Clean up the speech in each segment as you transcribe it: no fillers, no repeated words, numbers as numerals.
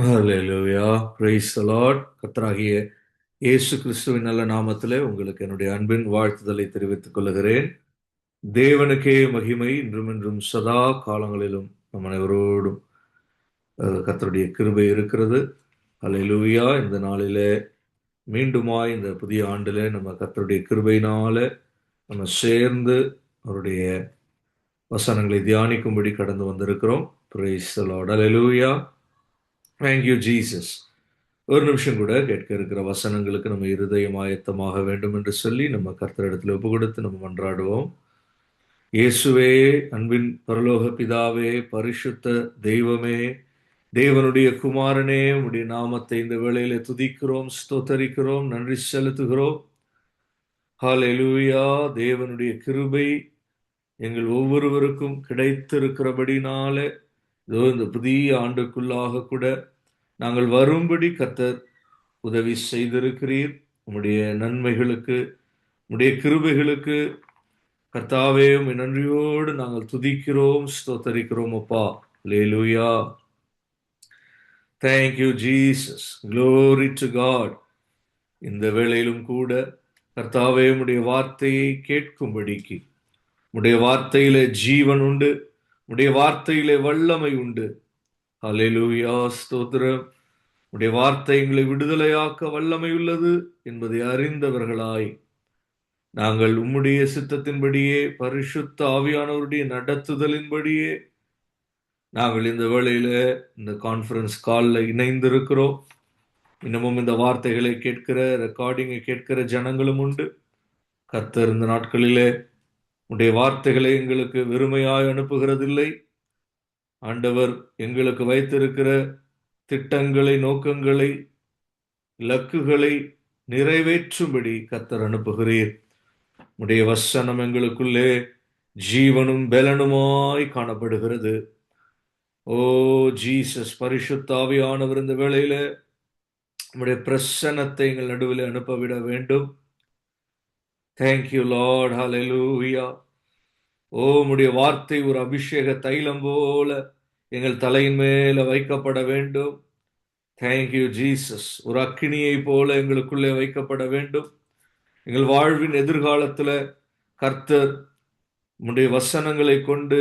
Hallelujah. Praise the Lord. கர்த்தராகிய இயேசு கிறிஸ்துவின் நல்ல நாமத்திலே உங்களுக்கு என்னுடைய அன்பின் வாழ்த்துதலை தெரிவித்துக் கொள்கிறேன். தேவனுக்கே மகிமை இன்றும் இன்றும் சதா காலங்களிலும் நம் அனைவரோடும் கர்த்தருடைய கிருபை இருக்கிறது. ஹல்லேலூயா. இந்த நாளிலே மீண்டுமாய் இந்த புதிய ஆண்டிலே நம்ம கர்த்தருடைய கிருபையினால நம்ம சேர்ந்து அவருடைய வசனங்களை தியானிக்கும்படி கடந்து வந்திருக்கிறோம். Price the Lord. Hallelujah. Thank you Jesus. ஒரு நிமிஷம் கூட கேட்க இருக்கிற வசனங்களுக்கு நம்ம இருதயம் ஆயத்தமாக வேண்டும் என்று சொல்லி நம்ம கர்த்தரிடத்தில் ஒப்பு கொடுத்து நம்ம மன்றாடுவோம். இயேசுவே, அன்பின் பரலோக பிதாவே, பரிசுத்த தெய்வமே, தேவனுடைய குமாரனே, உம்முடைய நாமத்தை இந்த வேளையில துதிக்கிறோம், ஸ்தோத்தரிக்கிறோம், நன்றி செலுத்துகிறோம். ஹல்லேலூயா. தேவனுடைய கிருபை எங்கள் ஒவ்வொருவருக்கும் கிடைத்திருக்கிறபடினால இதோ இந்த புதிய ஆண்டுக்குள்ளாக கூட நாங்கள் வரும்படி கர்த்தர் உதவி செய்திருக்கிறீர். உம்முடைய நன்மைகளுக்கு, உம்முடைய கிருபைகளுக்கு கர்த்தாவே உம்மை நன்றியோடு நாங்கள் துதிக்கிறோம், ஸ்தோத்தரிக்கிறோம் அப்பா. அல்லேலூயா. Thank you Jesus. Glory to God. இந்த வேளையிலும் கூட கர்த்தாவே உம்முடைய வார்த்தையை கேட்கும்படிக்கு, உம்முடைய வார்த்தையிலே ஜீவன் உண்டு, உம்முடைய வார்த்தையிலே வல்லமை உண்டு. அல்லேலூயா. ஸ்தோத்திரம். உடைய வார்த்தை எங்களை விடுதலையாக்க வல்லமை உள்ளது என்பதை அறிந்தவர்களாய் நாங்கள் உம்முடைய சித்தத்தின்படியே, பரிசுத்த ஆவியானவருடைய நடத்துதலின்படியே நாங்கள் இந்த வேளையில இந்த கான்ஃபரன்ஸ் காலில் இணைந்திருக்கிறோம். இன்னமும் இந்த வார்த்தைகளை கேட்கிற, ரெக்கார்டிங்கை கேட்கிற ஜனங்களும் உண்டு. கர்த்தர் இந்த நாட்களிலே உடைய வார்த்தைகளை எங்களுக்கு வெறுமையாய் அனுப்புகிறதில்லை. ஆண்டவர் எங்களுக்கு வைத்திருக்கிற திட்டங்களை, நோக்கங்களை, இலக்குகளை நிறைவேற்றும்படி கர்த்தர் அனுப்புகிறீர். உடைய வசனம் எங்களுக்குள்ளே ஜீவனும் பலனுமாய் காணப்படுகிறது. ஓ ஜீசஸ், பரிசுத்த ஆவியானவர் இந்த வேளையில உம்முடைய பிரசன்னத்தை எங்கள் நடுவில் அனுப்பவிட வேண்டும். Thank you Lord. ஹல்லேலூயா. ஓ உம்முடைய வார்த்தை ஒரு அபிஷேக தைலம் போல எங்கள் தலையின் மேல வைக்கப்பட வேண்டும். Thank you Jesus. ஒரு அக்கினியை போல எங்களுக்குள்ளே வைக்கப்பட வேண்டும். எங்கள் வாழ்வின் எதிர்காலத்துல கர்த்தர் உம்முடைய வசனங்களை கொண்டு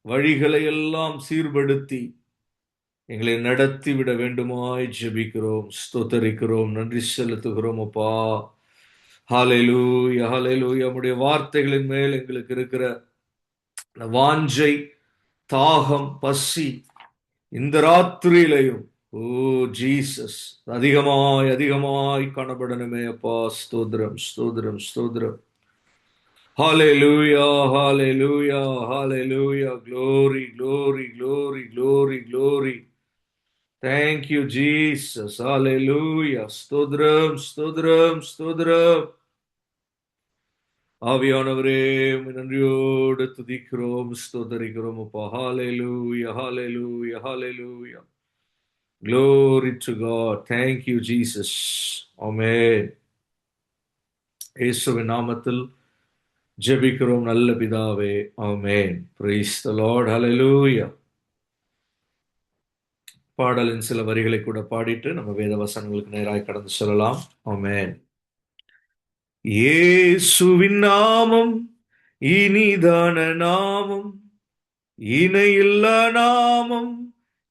வழிகளை எல்லாம் சீர்படுத்தி எங்களை நடத்தி விட வேண்டுமாய் ஜெபிக்கிறோம், ஸ்தோத்தரிக்கிறோம், நன்றி செலுத்துகிறோம் அப்பா. ஹல்லேலூயா. ஹல்லேலூயா. உம்முடைய வார்த்தைகளின் மேல் எங்களுக்கு இருக்கிற வாஞ்சை, தாகம், பசி இந்த ராத்திரியிலையும் ஓ ஜீசஸ் அதிகமாய் அதிகமாய் காணப்படணுமே அப்பா. ஸ்தோத்திரம், ஸ்தோத்திரம், ஸ்தோத்திரம். Hallelujah, hallelujah, hallelujah. Glory, glory, glory, glory, glory. Thank you, Jesus. Hallelujah. ஸ்தோத்திரம், ஸ்தோத்திரம், ஸ்தோத்திரம். ஆவியானவரே, உம்மை நன்றியோடு துதிக்கிறோம், ஸ்தோத்தரிக்கிறோம் அப்பா. Hallelujah, hallelujah, hallelujah. Glory to God. Thank you, Jesus. Amen. இயேசுவின் நாமத்தில் ஜெபிக்கிறோம் நல்ல பிதாவே. ஆமென். Praise the Lord. Hallelujah. பாடலின் சில வரிகளை கூட பாடிட்டு நம்ம வேத வசனங்களுக்கு நேராய் கடந்து செல்லலாம். ஆமென். இயேசுவின் நாமம் இனிதான நாமம், இணையில்லா நாமம்,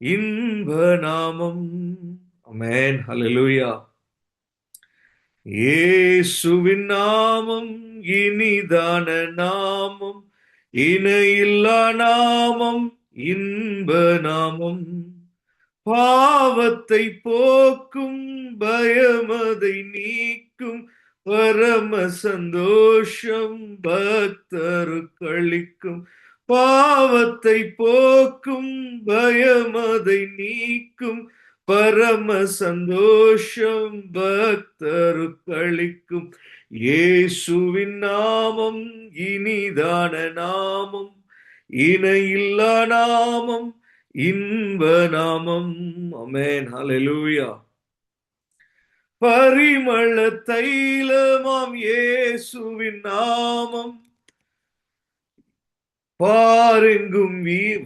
இன்ப நாமம். ஆமென். ஹல்லேலூயா. இயேசுவின் நாமம் இனிதான நாமம், இணையில்லா நாமம், இன்ப நாமம். பாவத்தை போக்கும், பயமதை நீக்கும், பரம சந்தோஷம் பக்தருக்களிக்கும். பாவத்தை போக்கும், பயமதை நீக்கும், பரம சந்தோஷம் பக்தருக்களிக்கும். இயேசுவின் நாமம் இனிதான நாமம், இணையில்லா நாமம், இன்ப நாமம். ஆமென். ஹல்லேலூயா. பரிமள தைலமாம் இயேசுவின் நாமம், பாரெங்கும்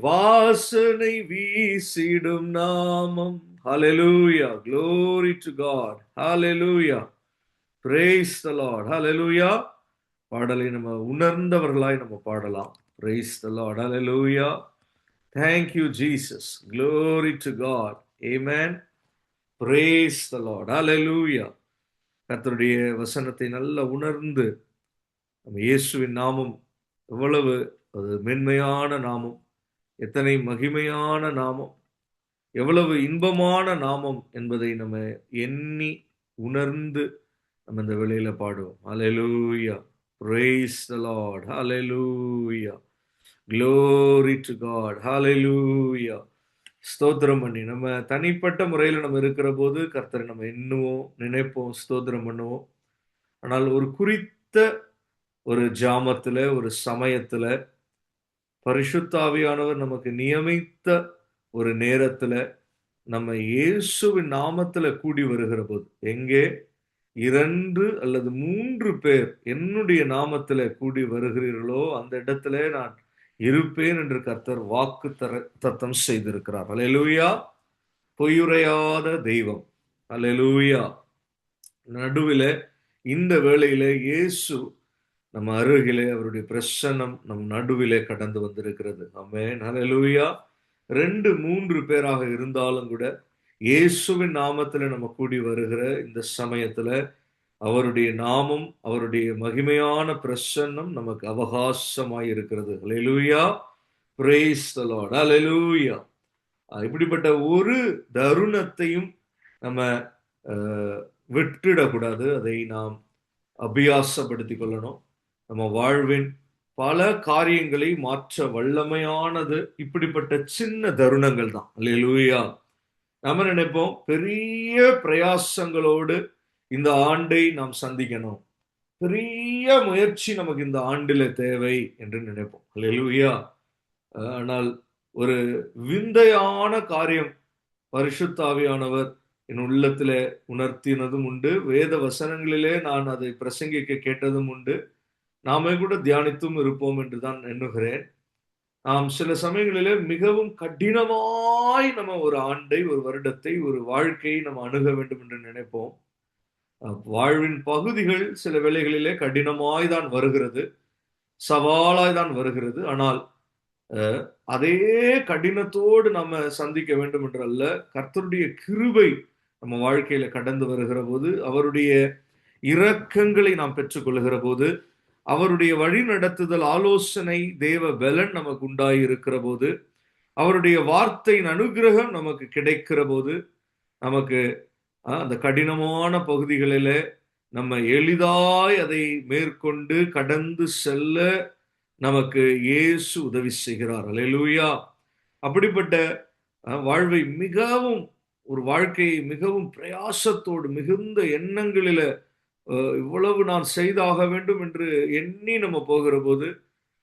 வாசனை வீசிடும் நாமம். Hallelujah. Glory to God. Hallelujah. Praise the Lord. Hallelujah. பாடலை நம்ம உணர்ந்தவர்களாய் நம்ம பாடலாம். Praise the Lord. Hallelujah. Thank you, Jesus. Glory to God. Amen. Praise the Lord. Hallelujah. கர்த்தருடைய வசனத்தை நல்லா உணர்ந்து நம்ம இயேசுவின் நாமம் எவ்வளவு அது மென்மையான நாமம், எத்தனை மகிமையான நாமம், எவ்வளவு இன்பமான நாமம் என்பதை நம்ம எண்ணி உணர்ந்து நம்ம இந்த வேளையில பாடுவோம். Hallelujah. Praise the Lord. Hallelujah. Glory to God. Hallelujah. ஸ்தோத்திரம் பண்ணி நம்ம தனிப்பட்ட முறையில் நம்ம இருக்கிற போது கர்த்தரை நம்ம எண்ணுவோம், நினைப்போம், ஸ்தோத்திரம் பண்ணுவோம். ஆனால் ஒரு குறித்த ஒரு ஜாமத்துல, ஒரு சமயத்துல பரிசுத்த ஆவியானவர் நமக்கு நியமித்த ஒரு நேரத்துல நம்ம இயேசுவின் நாமத்துல கூடி வருகிற போது, எங்கே 2 அல்லது 3 பேர் என்னுடைய நாமத்துல கூடி வருகிறீர்களோ அந்த இடத்துல நான் இருப்பேன் என்று கர்த்தர் வாக்கு தத்தம் செய்திருக்கிறார். அல்லேலூயா. பொய்யுரையாத தெய்வம். அல்லேலூயா. நடுவிலே இந்த வேளையிலே இயேசு நம்ம அருகிலே அவருடைய பிரசன்னம் நம் நடுவிலே கடந்து வந்திருக்கிறது. ஆமென். ஹல்லேலூயா. 2, 3 பேராக இருந்தாலும் கூட இயேசுவின் நாமத்துல நம்ம கூடி வருகிற இந்த சமயத்துல அவருடைய நாமம், அவருடைய மகிமையான பிரசன்னம் நமக்கு அவகாசமாய் இருக்கிறது. ஹல்லேலூயா. Praise the Lord. ஹல்லேலூயா. இப்படிப்பட்ட ஒரு தருணத்தையும் நம்ம விட்டுடக்கூடாது. அதை நாம் அபியாசப்படுத்திக் கொள்ளணும். நம்ம வாழ்வின் பல காரியங்களை மாற்ற வல்லமையானது இப்படிப்பட்ட சின்ன தருணங்கள் தான். அல்லேலூயா. நம்ம நினைப்போம் பெரிய பிரயாசங்களோடு இந்த ஆண்டை நாம் சந்திக்கணும், பெரிய முயற்சி நமக்கு இந்த ஆண்டில தேவை என்று நினைப்போம். அல்லேலூயா. ஆனால் ஒரு விந்தையான காரியம் பரிசுத்த ஆவியானவர் என் உள்ளத்திலே உணர்த்தினதும் உண்டு. வேத வசனங்களிலே நான் அதை பிரசங்கிக்க கேட்டதும் உண்டு. நாமே கூட தியானித்தும் இருப்போம் என்று தான் எண்ணுகிறேன். நாம் சில சமயங்களிலே மிகவும் கடினமாய் நம்ம ஒரு ஆண்டை, ஒரு வருடத்தை, ஒரு வாழ்க்கையை நம்ம அணுக வேண்டும் என்று நினைப்போம். வாழ்வின் பகுதிகள் சில வேளைகளிலே கடினமாய் தான் வருகிறது, சவாலாய் தான் வருகிறது. ஆனால் அதே கடினத்தோடு நம்ம சந்திக்க வேண்டும் என்றல்ல, கர்த்தருடைய கிருபை நம்ம வாழ்க்கையில கடந்து வருகிற போது, அவருடைய இரக்கங்களை நாம் பெற்றுக்கொள்கிற போது, அவருடைய வழி நடத்துதல், ஆலோசனை, தேவ பலன் நமக்கு உண்டாய் இருக்கிற போது, அவருடைய வார்த்தையின் அனுகிரகம் நமக்கு கிடைக்கிற போது, நமக்கு அந்த கடினமான பகுதிகளில நம்ம எளிதாய் அதை மேற்கொண்டு கடந்து செல்ல நமக்கு இயேசு உதவி செய்கிறார். அல்லேலூயா. அப்படிப்பட்ட வாழ்வை மிகவும் ஒரு வாழ்க்கையை மிகவும் பிரயாசத்தோடு மிகுந்த எண்ணங்களில இவ்வளவு நான் செய்தாக வேண்டும் என்று எண்ணி நம்ம போகிற போது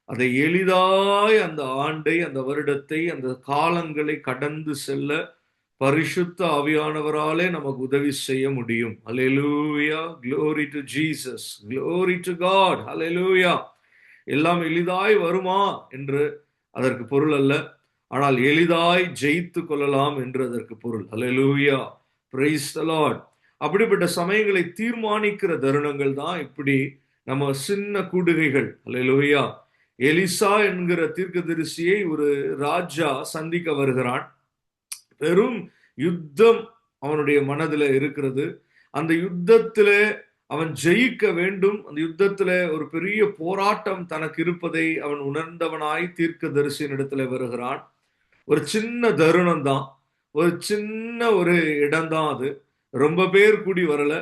அதை எளிதாய் அந்த ஆண்டை, அந்த வருடத்தை, அந்த காலங்களை கடந்து செல்ல பரிசுத்த ஆவியானவராலே நமக்கு உதவி செய்ய முடியும். அல்லேலூயா. Glory to Jesus. Glory to God. அல்லேலூயா. எல்லாம் எளிதாய் வருமா என்று அதற்கு பொருள் அல்ல, ஆனால் எளிதாய் ஜெயித்து கொள்ளலாம் என்று அதற்கு பொருள். அல்லேலூயா. Praise the Lord. அப்படிப்பட்ட சமயங்களை தீர்மானிக்கிற தருணங்கள் தான் இப்படி நம்ம சின்ன கூடுகைகள். அல்லேலூயா. எலிசா என்கிற தீர்க்கதரிசியை ஒரு ராஜா சந்திக்க வருகிறான். பெரும் யுத்தம் அவனுடைய மனதில் இருக்கிறது. அந்த யுத்தத்திலே அவன் ஜெயிக்க வேண்டும். அந்த யுத்தத்திலே ஒரு பெரிய போராட்டம் தனக்கு இருப்பதை அவன் உணர்ந்தவனாய் தீர்க்கதரிசியின் இடத்துல வருகிறான். ஒரு சின்ன தருணம் தான், ஒரு சின்ன ஒரு இடம் தான் அது. ரொம்ப பேர் கூடி வரல,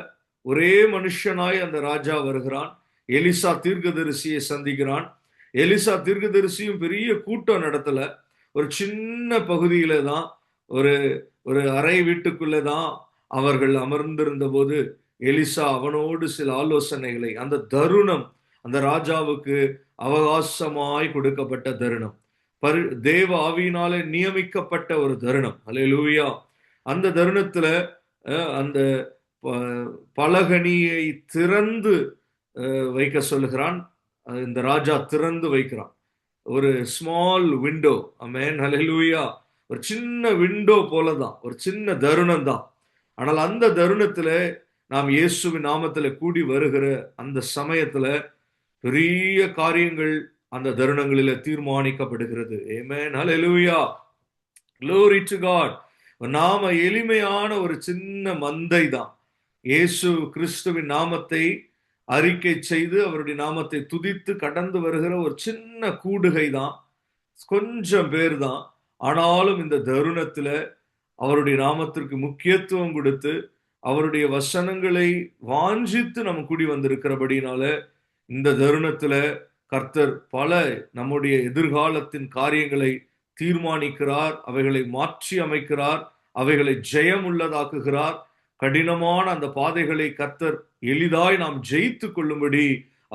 ஒரே மனுஷனாய் அந்த ராஜா வருகிறான். எலிசா தீர்க்கதரிசியை சந்திக்கிறான். எலிசா தீர்க்கதரிசியும் பெரிய கூட்டம் நடத்தல, ஒரு சின்ன பகுதியில தான், ஒரு ஒரு அறை வீட்டுக்குள்ளே தான் அவர்கள் அமர்ந்திருந்த போது எலிசா அவனோடு சில ஆலோசனைகளை, அந்த தருணம் அந்த ராஜாவுக்கு அவகாசமாய் கொடுக்கப்பட்ட தருணம், தேவ ஆவியினாலே நியமிக்கப்பட்ட ஒரு தருணம். அல்லேலூயா. அந்த தருணத்துல அந்த பலகணியை திறந்து வைக்க சொல்லுகிறான். இந்த ராஜா திறந்து வைக்கிறான். ஒரு ஸ்மால் விண்டோ. ஆமென், ஹல்லேலூயா. ஒரு சின்ன விண்டோ போலதான், ஒரு சின்ன தருணம் தான். ஆனால் அந்த தருணத்துல நாம் இயேசுவின் நாமத்துல கூடி வருகிற அந்த சமயத்துல பெரிய காரியங்கள் அந்த தருணங்களில தீர்மானிக்கப்படுகிறது. ஆமென், ஹல்லேலூயா. Glory to God. நாம எளிமையான ஒரு சின்ன மந்தை தான். இயேசு கிறிஸ்துவின் நாமத்தை அறிக்கை செய்து அவருடைய நாமத்தை துதித்து கடந்து வருகிற ஒரு சின்ன கூடுகை தான். கொஞ்சம் பேர் தான். ஆனாலும் இந்த தருணத்துல அவருடைய நாமத்திற்கு முக்கியத்துவம் கொடுத்து அவருடைய வசனங்களை வாஞ்சித்து நம்ம கூடி வந்திருக்கிறபடினால இந்த தருணத்துல கர்த்தர் பல நம்முடைய எதிர்காலத்தின் காரியங்களை தீர்மானிக்கிறார், அவைகளை மாற்றி அமைக்கிறார், அவைகளை ஜெயம் உள்ளதாக்குகிறார். கடினமான அந்த பாதைகளை கர்த்தர் எளிதாய் நாம் ஜெயித்து கொள்ளும்படி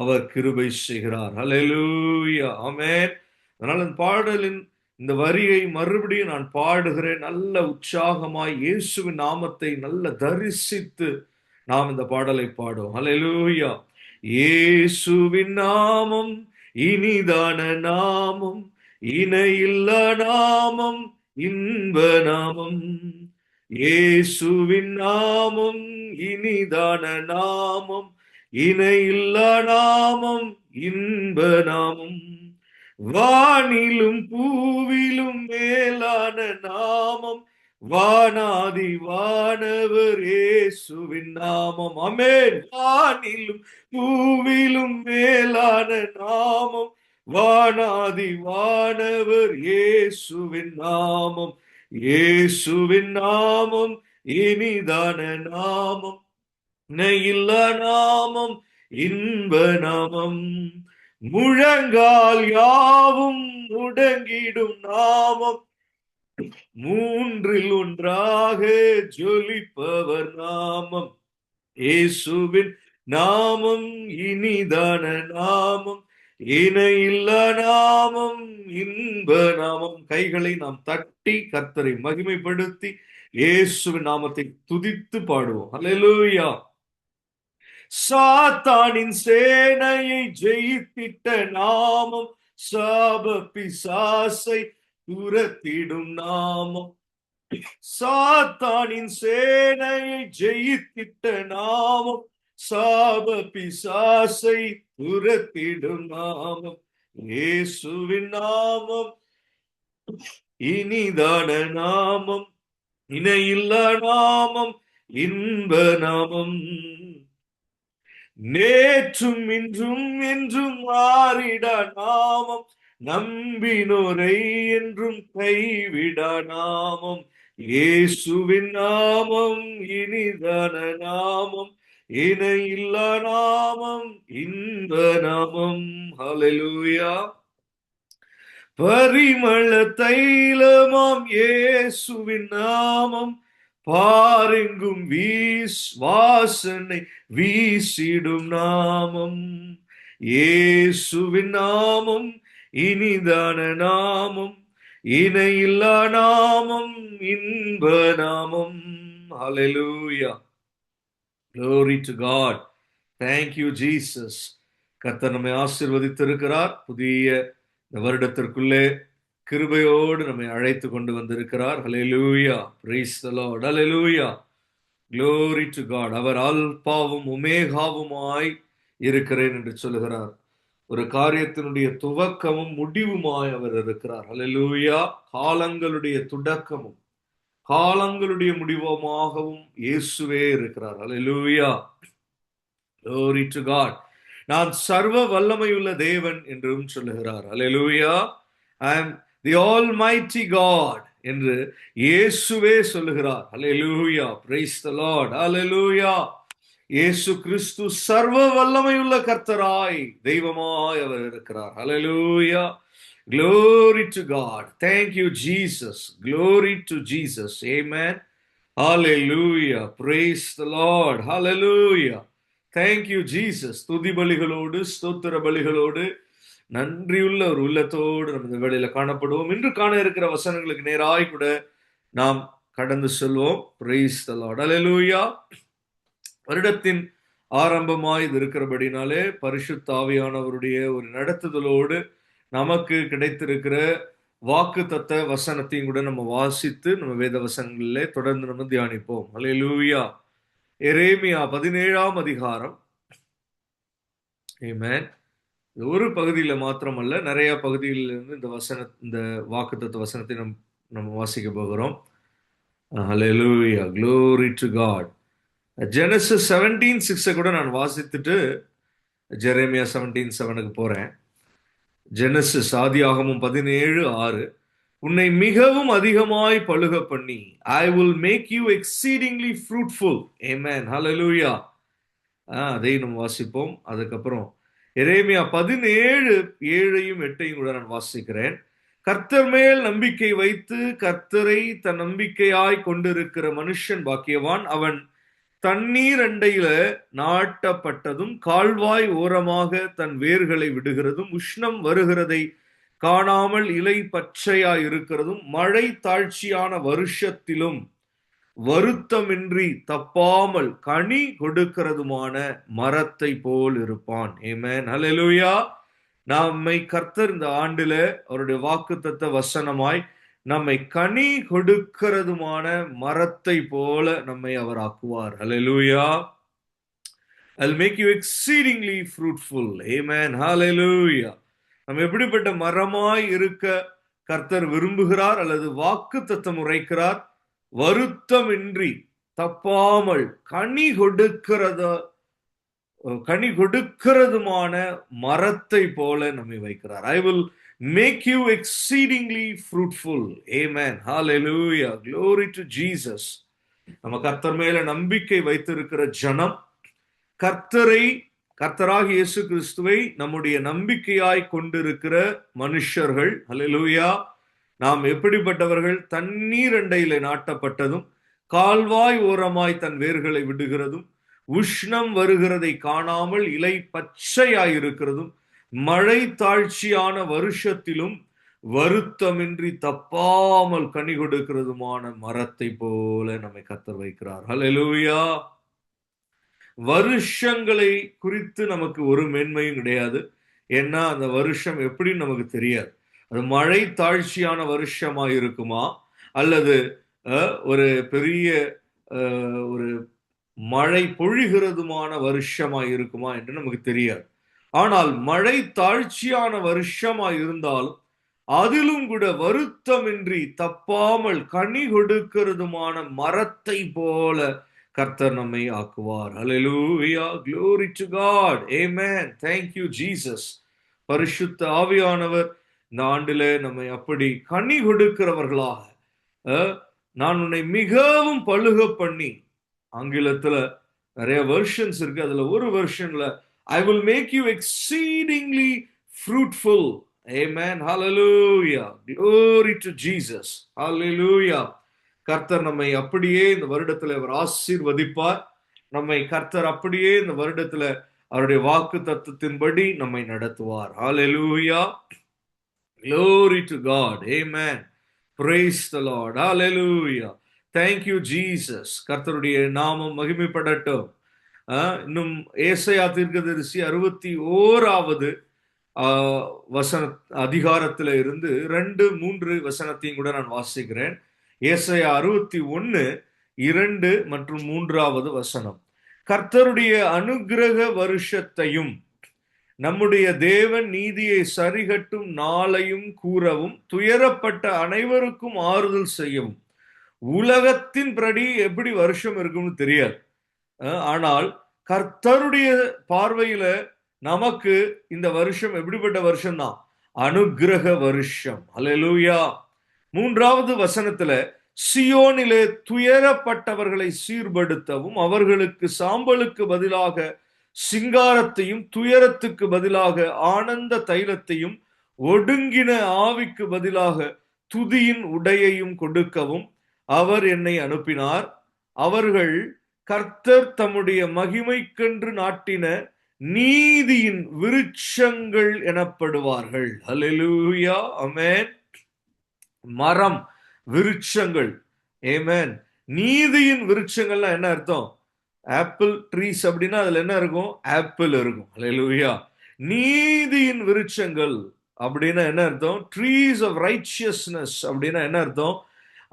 அவர் கிருபை செய்கிறார். ஹல்லேலூயா, ஆமென். அதனால இந்த பாடலின் இந்த வரியை மறுபடியும் நான் பாடுகிறேன். நல்ல உற்சாகமாய் இயேசுவின் நாமத்தை நல்ல தரிசித்து நாம் இந்த பாடலை பாடுவோம். ஹல்லேலூயா. இயேசுவின் நாமம் இனிதான நாமம், இணையில்லா நாமம், இன்ப நாமம். இயேசுவின் நாமம் இனிதான நாமம், இணையில்லா நாமம், இன்ப நாமம். வானிலும் பூவிலும் மேலான நாமம், வானாதி வானவர் இயேசுவின் நாமம். ஆமென். வானிலும் பூவிலும் மேலான நாமம், வானாதி வானவர் இயேசுவின் நாமம். இயேசுவின் நாமம் இனிதான நாமம், இணையில்லா நாமம், இன்ப நாமம். முழங்கால் யாவும் முடங்கிடும் நாமம், மூன்றில் ஒன்றாக ஜொலிப்பவர் நாமம். இயேசுவின் நாமம் இனிதான நாமம், இணையில்லா நாமம், இன்ப நாமம். கைகளை நாம் தட்டி கர்த்தரை மகிமைப்படுத்தி இயேசுவின் நாமத்தை துதித்து பாடுவோம். அல்லேலூயா. சாத்தானின் சேனையை ஜெயித்திட்ட நாமம், சாப பிசாசை துரத்திடும் நாமம். சாத்தானின் சேனையை ஜெயித்திட்ட நாமம், சாப பிசாசை துரத்திடும் நாமம். இயேசுவின் நாமம் இனிதான நாமம், இணையில்லா நாமம், இன்ப நாமம். நேற்றும் இன்றும் என்றும் மாறிடா நாமம், நம்பினோரை என்றும் கைவிடா நாமம். இயேசுவின் நாமம் இனிதான நாமம், இணையில்லா நாமம், இன்ப நாமம். ஹல்லேலூயா. பரிமள தைலமாம் இயேசுவின் நாமம், பாரெங்கும் வாசனை வீசிடும் நாமம். இயேசுவின் நாமம் இனிதான நாமம், இணையில்லா நாமம், இன்ப நாமம். ஹல்லேலூயா. Glory to God. Thank you, Jesus. கர்த்தர் நம்மை ஆசீர்வதித்திருக்கிறார். புதிய இந்த வருடத்திற்குள்ளே கிருபையோடு நம்மை அழைத்து கொண்டு வந்திருக்கிறார். ஹல்லேலூயா. Praise the Lord. Hallelujah. Glory to God. அவர் அல்பாவும் ஒமேகாவுமாய் இருக்கிறேன் என்று சொல்லுகிறார். ஒரு காரியத்தினுடைய துவக்கமும் முடிவுமாய் அவர் இருக்கிறார். ஹல்லேலூயா. காலங்களுடைய தொடக்கமும் காலங்களுடைய முடிவுமாகவும் இயேசுவே இருக்கிறார். ஹல்லேலூயா. Glory to God. நான் சர்வ வல்லமையுள்ள தேவன் என்றும் சொல்லுகிறார். ஹல்லேலூயா. I am the almighty God என்று இயேசுவே சொல்லுகிறார். ஹல்லேலூயா. Praise the Lord. ஹல்லேலூயா. இயேசு கிறிஸ்து சர்வ வல்லமையுள்ள கர்த்தராய் தெய்வமாய் அவர் இருக்கிறார். ஹல்லேலூயா. Glory to God. Thank you, Jesus. Glory to Jesus. Amen. Hallelujah. Praise the Lord. Hallelujah. Thank you, Jesus. துதி பலிகளோடு ஸ்தோத்திர பலிகளோடு நன்றியுள்ள ஒரு உள்ளத்தோடு நம்ம இந்த வேளையில காணப்படுவோம். இன்று காண இருக்கிற வசனங்களுக்கு நேராய் கூட நாம் கடந்து செல்வோம். Praise the Lord. Hallelujah. வருடத்தின் ஆரம்பமாய் இது இருக்கிறபடினாலே பரிசுத்த ஆவியானவருடைய ஒரு நடத்துதலோடு நமக்கு கிடைத்திருக்கிற வாக்குத்தத்த வசனத்தையும் கூட நம்ம வாசித்து நம்ம வேத வசனங்களிலே தொடர்ந்து நம்ம தியானிப்போம். அல்லேலூயா. எரேமியா 17ஆம் அதிகாரம். ஆமென். ஒரு பகுதியில மாத்திரமல்ல, நிறைய பகுதிகளிலிருந்து இந்த வாக்குத்தத்த வசனத்தை நம்ம வாசிக்க போகிறோம். ஹalleluya, glory to God. ஜெனசிஸ் 17:6 கூட நான் வாசித்துட்டு ஜெரேமியா 17:7க்கு போறேன். ஜெனசிஸ் ஆதியாகமம் 17:6. உன்னை மிகவும் அதிகமாய் பலுக பண்ணி I will make you exceedingly fruitful. Amen. Hallelujah. அதை நம்ம வாசிப்போம். அதுக்கப்புறம் எரேமியா 17:7-8 கூட நான் வாசிக்கிறேன். கர்த்தர் மேல் நம்பிக்கை வைத்து கர்த்தரை தன் நம்பிக்கையாய் கொண்டிருக்கிற மனுஷன் பாக்கியவான். அவன் தண்ணீர் அண்டையில நாட்டப்பட்டதும் கால்வாய் ஓரமாக தன் வேர்களை விடுகிறதும் உஷ்ணம் வருகிறதை காணாமல் இலை பச்சையாய் இருக்கிறதும் மழை தாழ்ச்சியான வருஷத்திலும் வருத்தமின்றி தப்பாமல் கனி கொடுக்கிறதுமான மரத்தை போல் இருப்பான். ஆமென். ஹல்லேலூயா. நம்மை கர்த்தர் இந்த ஆண்டில அவருடைய வாக்குத்தத்த வசனமாய் நம்மை கனி கொடுக்கிறதுமான மரத்தை போல நம்மை அவர் ஆக்குவார். ஹல்லேலூயா. I'll make you exceedingly fruitful. Amen. Hallelujah. நம்ம எப்படிப்பட்ட மரமாய் இருக்க கர்த்தர் விரும்புகிறார் அல்லது வாக்குத்தத்தம் உரைக்கிறார்? வருத்தமின்றி தப்பாமல் கனி கொடுக்கிறதுமான மரத்தை போல நம்மை வைக்கிறார். I will make you exceedingly fruitful. Amen. Hallelujah. Glory to Jesus. நம்ம கர்த்தர் மேல நம்பிக்கை வைத்திருக்கிற ஜனம், கர்த்தராகிய இயேசு கிறிஸ்துவை நம்முடைய நம்பிக்கையாய் கொண்டிருக்கிற மனுஷர்கள். ஹல்லேலூயா. நாம் எப்படிப்பட்டவர்கள்? தண்ணீர் அண்டையில நாட்டப்பட்டதும் கால்வாய் ஓரமாய் தன் வேர்களை விடுகிறதும் உஷ்ணம் வருகிறதை காணாமல் இலை பச்சையாயிருக்கிறதும் மழை தாழ்ச்சியான வருஷத்திலும் வருத்தமின்றி தப்பாமல் கனி கொடுக்கிறதுமான மரத்தை போல நம்மை கர்த்தர் வைக்கிறார். ஹல்லேலூயா. வருஷங்களை குறித்து நமக்கு ஒரு மேன்மையும் கிடையாது. ஏன்னா அந்த வருஷம் எப்படின்னு நமக்கு தெரியாது. அது மழை தாழ்ச்சியான வருஷமா இருக்குமா அல்லது ஒரு பெரிய ஒரு மழை பொழிகிறதுமான வருஷமா இருக்குமா என்று நமக்கு தெரியாது. ஆனால் மழை தாழ்ச்சியான வருஷமா இருந்தாலும் அதிலும் கூட வருத்தமின்றி தப்பாமல் கனி கொடுக்கிறதுமான மரத்தை போல கர்த்தர் நம்மை ஆக்குவார். Hallelujah. Glory to God. Amen. Thank you Jesus. பரிசுத்த ஆவியானவர் இந்த ஆண்டிலே நம்மை அப்படி கனி கொடுக்கிறவர்களாக, நான் உன்னை மிகவும் பலுக பண்ணி, ஆங்கிலத்துல நிறைய வெர்ஷன்ஸ் இருக்கு, அதுல ஒரு வெர்ஷன்ல I will make you exceedingly fruitful. Amen. Hallelujah. Glory to Jesus. Hallelujah. கர்த்தர் நம்மை அப்படியே இந்த வருடத்துல அவர் ஆசீர்வதிப்பார். நம்மை கர்த்தர் அப்படியே இந்த வருடத்துல அவருடைய வாக்கு தத்தத்தின்படி நம்மை நடத்துவார். Hallelujah. Glory to God. Amen. Praise the Lord. Hallelujah. Thank you Jesus. கர்த்தருடைய நாமம் மகிமைப்படட்டும். இன்னும் ஏசாயா தீர்க்கதரிசி 61வது வசன அதிகாரத்துல இருந்து 2-3 வசனத்தையும் கூட நான் வாசிக்கிறேன். ஏசாயா 61:2 மற்றும் 3வது வசனம். கர்த்தருடைய அனுக்கிரக வருஷத்தையும் நம்முடைய தேவன் நீதியை சரிகட்டும் நாளையும் கூறவும் துயரப்பட்ட அனைவருக்கும் ஆறுதல் செய்யவும். உலகத்தின் படி எப்படி வருஷம் இருக்கும்னு தெரியாது. ஆனால் கர்த்தருடைய பார்வையில நமக்கு இந்த வருஷம் எப்படிப்பட்ட வருஷம் தான்? அனுக்கிரக வருஷம். அல்லேலூயா. 3வது வசனத்துல சியோனிலே துயரப்பட்டவர்களை சீர்படுத்தவும் அவர்களுக்கு சாம்பலுக்கு பதிலாக சிங்காரத்தையும் துயரத்துக்கு பதிலாக ஆனந்த தைலத்தையும் ஒடுங்கின ஆவிக்கு பதிலாக துதியின் உடையையும் கொடுக்கவும் அவர் என்னை அனுப்பினார். அவர்கள் கர்த்தர் தம்முடைய மகிமைக்கென்று நாட்டின நீதியின் விருட்சங்கள் எனப்படுவார்கள். ஹல்லேலூயா. ஆமென். மரம், விருட்சங்கள். ஆமென். நீதியின் விருட்சங்கள்னா என்ன அர்த்தம்? ஆப்பிள் ட்ரீஸ் அப்படின்னா அதுல என்ன இருக்கும்? ஆப்பிள் இருக்கும். ஹல்லேலூயா. நீதியின் விருட்சங்கள். அப்படின்னா என்ன அர்த்தம்? ட்ரீஸ் ஆஃப் ரைச்சியஸ்னஸ் அப்படின்னா என்ன அர்த்தம்?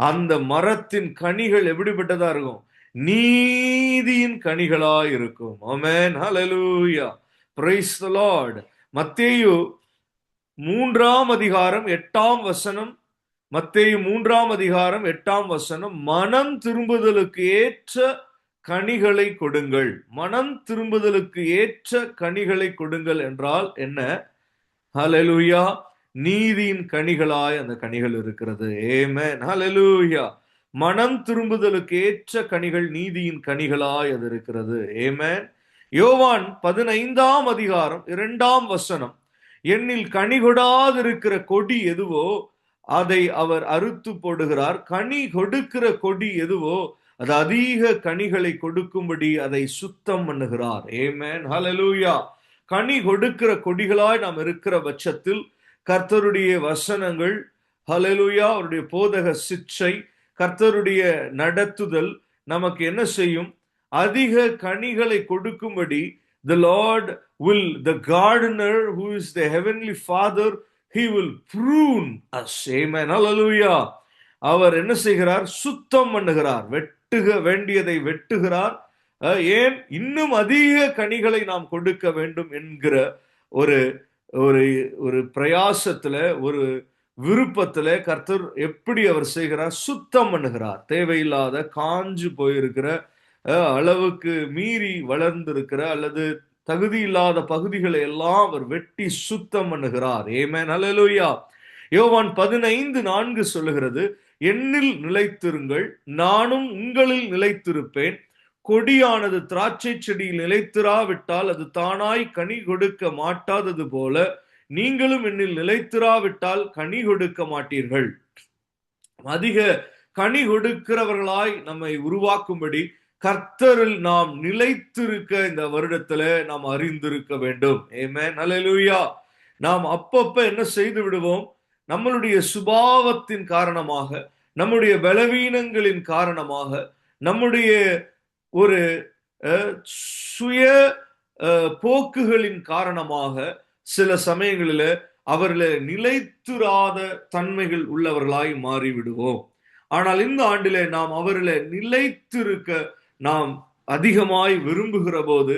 அந்த மரத்தின் கனிகள் எப்படிப்பட்டதா இருக்கும்? நீதியின் கனிகளா இருக்கும். ஆமென், ஹalleluya, praise the lord. மத்தேயு 3 அதிகாரம் 8 வசனம், மத்தேயு 3 அதிகாரம் 8 வசனம், மனம் திரும்புதலுக்கு ஏற்ற கனிகளை கொடுங்கள். மனம் திரும்புதலுக்கு ஏற்ற கனிகளை கொடுங்கள் என்றால் என்ன? ஹalleluya, நீதியின் கனிகளாய் அந்த கனிகள் இருக்கிறது. ஆமென், ஹalleluya. மனம் திரும்புதலுக்கு ஏற்ற கனிகள் நீதியின் கனிகளாய் அது இருக்கிறது. ஆமென். யோவான் 15 அதிகாரம் 2 வசனம், என்னில் கனி கொடாதிருக்கிற கொடி எதுவோ அதை அவர் அறுத்து போடுகிறார், கனி கொடுக்கிற கொடி எதுவோ அது அதிக கனிகளை கொடுக்கும்படி அதை சுத்தம் பண்ணுகிறார். ஆமென், ஹalleluya. கனி கொடுக்கிற கொடிகளாய் நாம் இருக்கிற பட்சத்தில் கர்த்தருடைய வசனங்கள், ஹalleluya, அவருடைய போதக சிற்றை, கர்த்தருடைய நடத்துதல் நமக்கு என்ன செய்யும்? அதிக கனிகளை கொடுக்கும்படி the Lord will, the gardener who is the heavenly father, he will prune us. Amen, hallelujah. அவர் என்ன செய்கிறார்? சுத்தம் பண்ணுகிறார், வெட்டுக வேண்டியதை வெட்டுகிறார். ஏன்? இன்னும் அதிக கனிகளை நாம் கொடுக்க வேண்டும் என்கிற ஒரு ஒரு ஒரு பிரயாசத்துல, ஒரு விருப்பத்துல கர்த்தர் எப்படி அவர் செய்கிறார்? சுத்தம் பண்ணுகிறார். தேவையில்லாத காஞ்சு போயிருக்கிற, அளவுக்கு மீறி வளர்ந்திருக்கிற அல்லது தகுதி இல்லாத பகுதிகளை எல்லாம் அவர் வெட்டி சுத்தம் பண்ணுகிறார். ஆமென், ஹல்லேலூயா. யோவான் 15:4 சொல்லுகிறது, என்னில் நிலைத்திருங்கள், நானும் உங்களில் நிலைத்திருப்பேன். கொடியானது திராட்சை செடியில் நிலைத்திராவிட்டால் அது தானாய் கனி கொடுக்க மாட்டாதது போல நீங்களும் என்னில் நிலைத்திராவிட்டால் கனி கொடுக்க மாட்டீர்கள். அதிக கனி கொடுக்கிறவர்களாய் நம்மை உருவாக்கும்படி கர்த்தரில் நாம் நிலைத்திருக்க இந்த வருடத்துல நாம் அறிந்திருக்க வேண்டும். ஆமென், ஹல்லேலூயா. நாம் அப்பப்ப என்ன செய்து விடுவோம்? நம்மளுடைய சுபாவத்தின் காரணமாக, நம்முடைய பலவீனங்களின் காரணமாக, நம்முடைய ஒரு சுய போக்குகளின் காரணமாக சில சமயங்களில் அவர்களை நிலைத்திராத தன்மைகள் உள்ளவர்களாய் மாறிவிடுவோம். ஆனால் இந்த ஆண்டிலே நாம் அவர்களை நிலைத்திருக்க நாம் அதிகமாய் விரும்புகிற போது,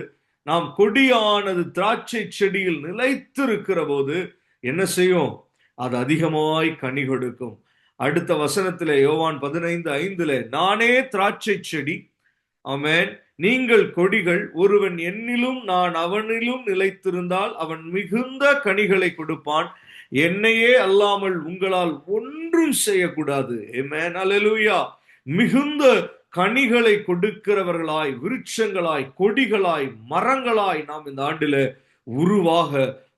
நாம் கொடியானது திராட்சை செடியில் நிலைத்திருக்கிற போது என்ன செய்யும்? அது அதிகமாய் கனி கொடுக்கும். அடுத்த வசனத்திலே யோவான் 15:5, நானே திராட்சை செடி, ஆமென், நீங்கள் கொடிகள். ஒருவன் என்னிலும் நான் அவனிலும் நிலைத்திருந்தால் அவன் மிகுந்த கனிகளை கொடுப்பான். என்னையே அல்லாமல் உங்களால் ஒன்றும் செய்யக்கூடாது. ஆமென், ஹல்லேலூயா. மிகுந்த கனிகளை கொடுக்கிறவர்களாய், விருட்சங்களாய், கொடிகளாய், மரங்களாய் நாம் இந்த ஆண்டில உருவாக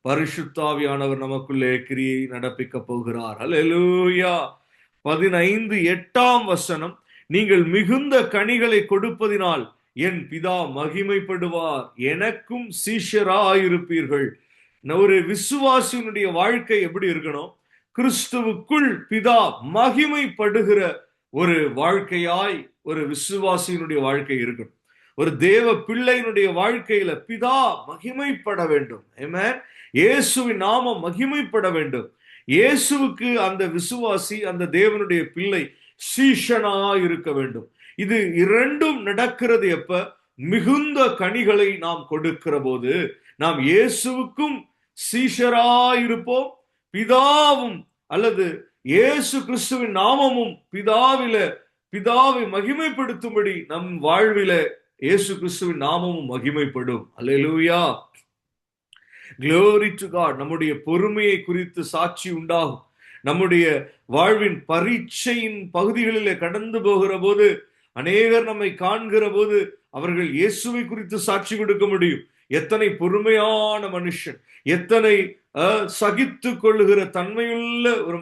பரிசுத்தாவியானவர் நமக்குள்ளே கிரியை நடப்பிக்க போகிறார். ஹல்லேலூயா. 15:8 நீங்கள் மிகுந்த கனிகளை கொடுப்பதினால் என் பிதா மகிமைப்படுவார், எனக்கும் சீஷராயிருப்பீர்கள். ஒரு விசுவாசியினுடைய வாழ்க்கை எப்படி இருக்கணும்? கிறிஸ்துவுக்குள் பிதா மகிமைப்படுகிற ஒரு வாழ்க்கையாய் ஒரு விசுவாசியினுடைய வாழ்க்கை இருக்கணும். ஒரு தேவ பிள்ளையினுடைய வாழ்க்கையில பிதா மகிமைப்பட வேண்டும். ஆமென். இயேசுவின் நாமம் மகிமைப்பட வேண்டும். இயேசுவுக்கு அந்த விசுவாசி, அந்த தேவனுடைய பிள்ளை சீஷனா இருக்க வேண்டும். இது இரண்டும் நடக்கிறது எப்ப? மிகுந்த கனிகளை நாம் கொடுக்கிற போது நாம் இயேசுவுக்கும் சீஷராயிருப்போம். பிதாவும் அல்லது இயேசு கிறிஸ்துவின் நாமமும் பிதாவை மகிமைப்படுத்தும்படி நம் வாழ்வில இயேசு கிறிஸ்துவின் நாமமும் மகிமைப்படும். அல்லேலூயா, glory to God. நம்முடைய பொறுமையை குறித்து சாட்சி உண்டாகும். நம்முடைய வாழ்வின் பரீட்சையின் பகுதிகளிலே கடந்து போகிற போது அநேகர் நம்மை காண்கிற போது அவர்கள் இயேசுவை குறித்து சாட்சி கொடுக்க முடியும். எத்தனை பொறுமையான மனுஷன், எத்தனை சகித்து கொள்ளுகிற தன்மையுள்ள ஒரு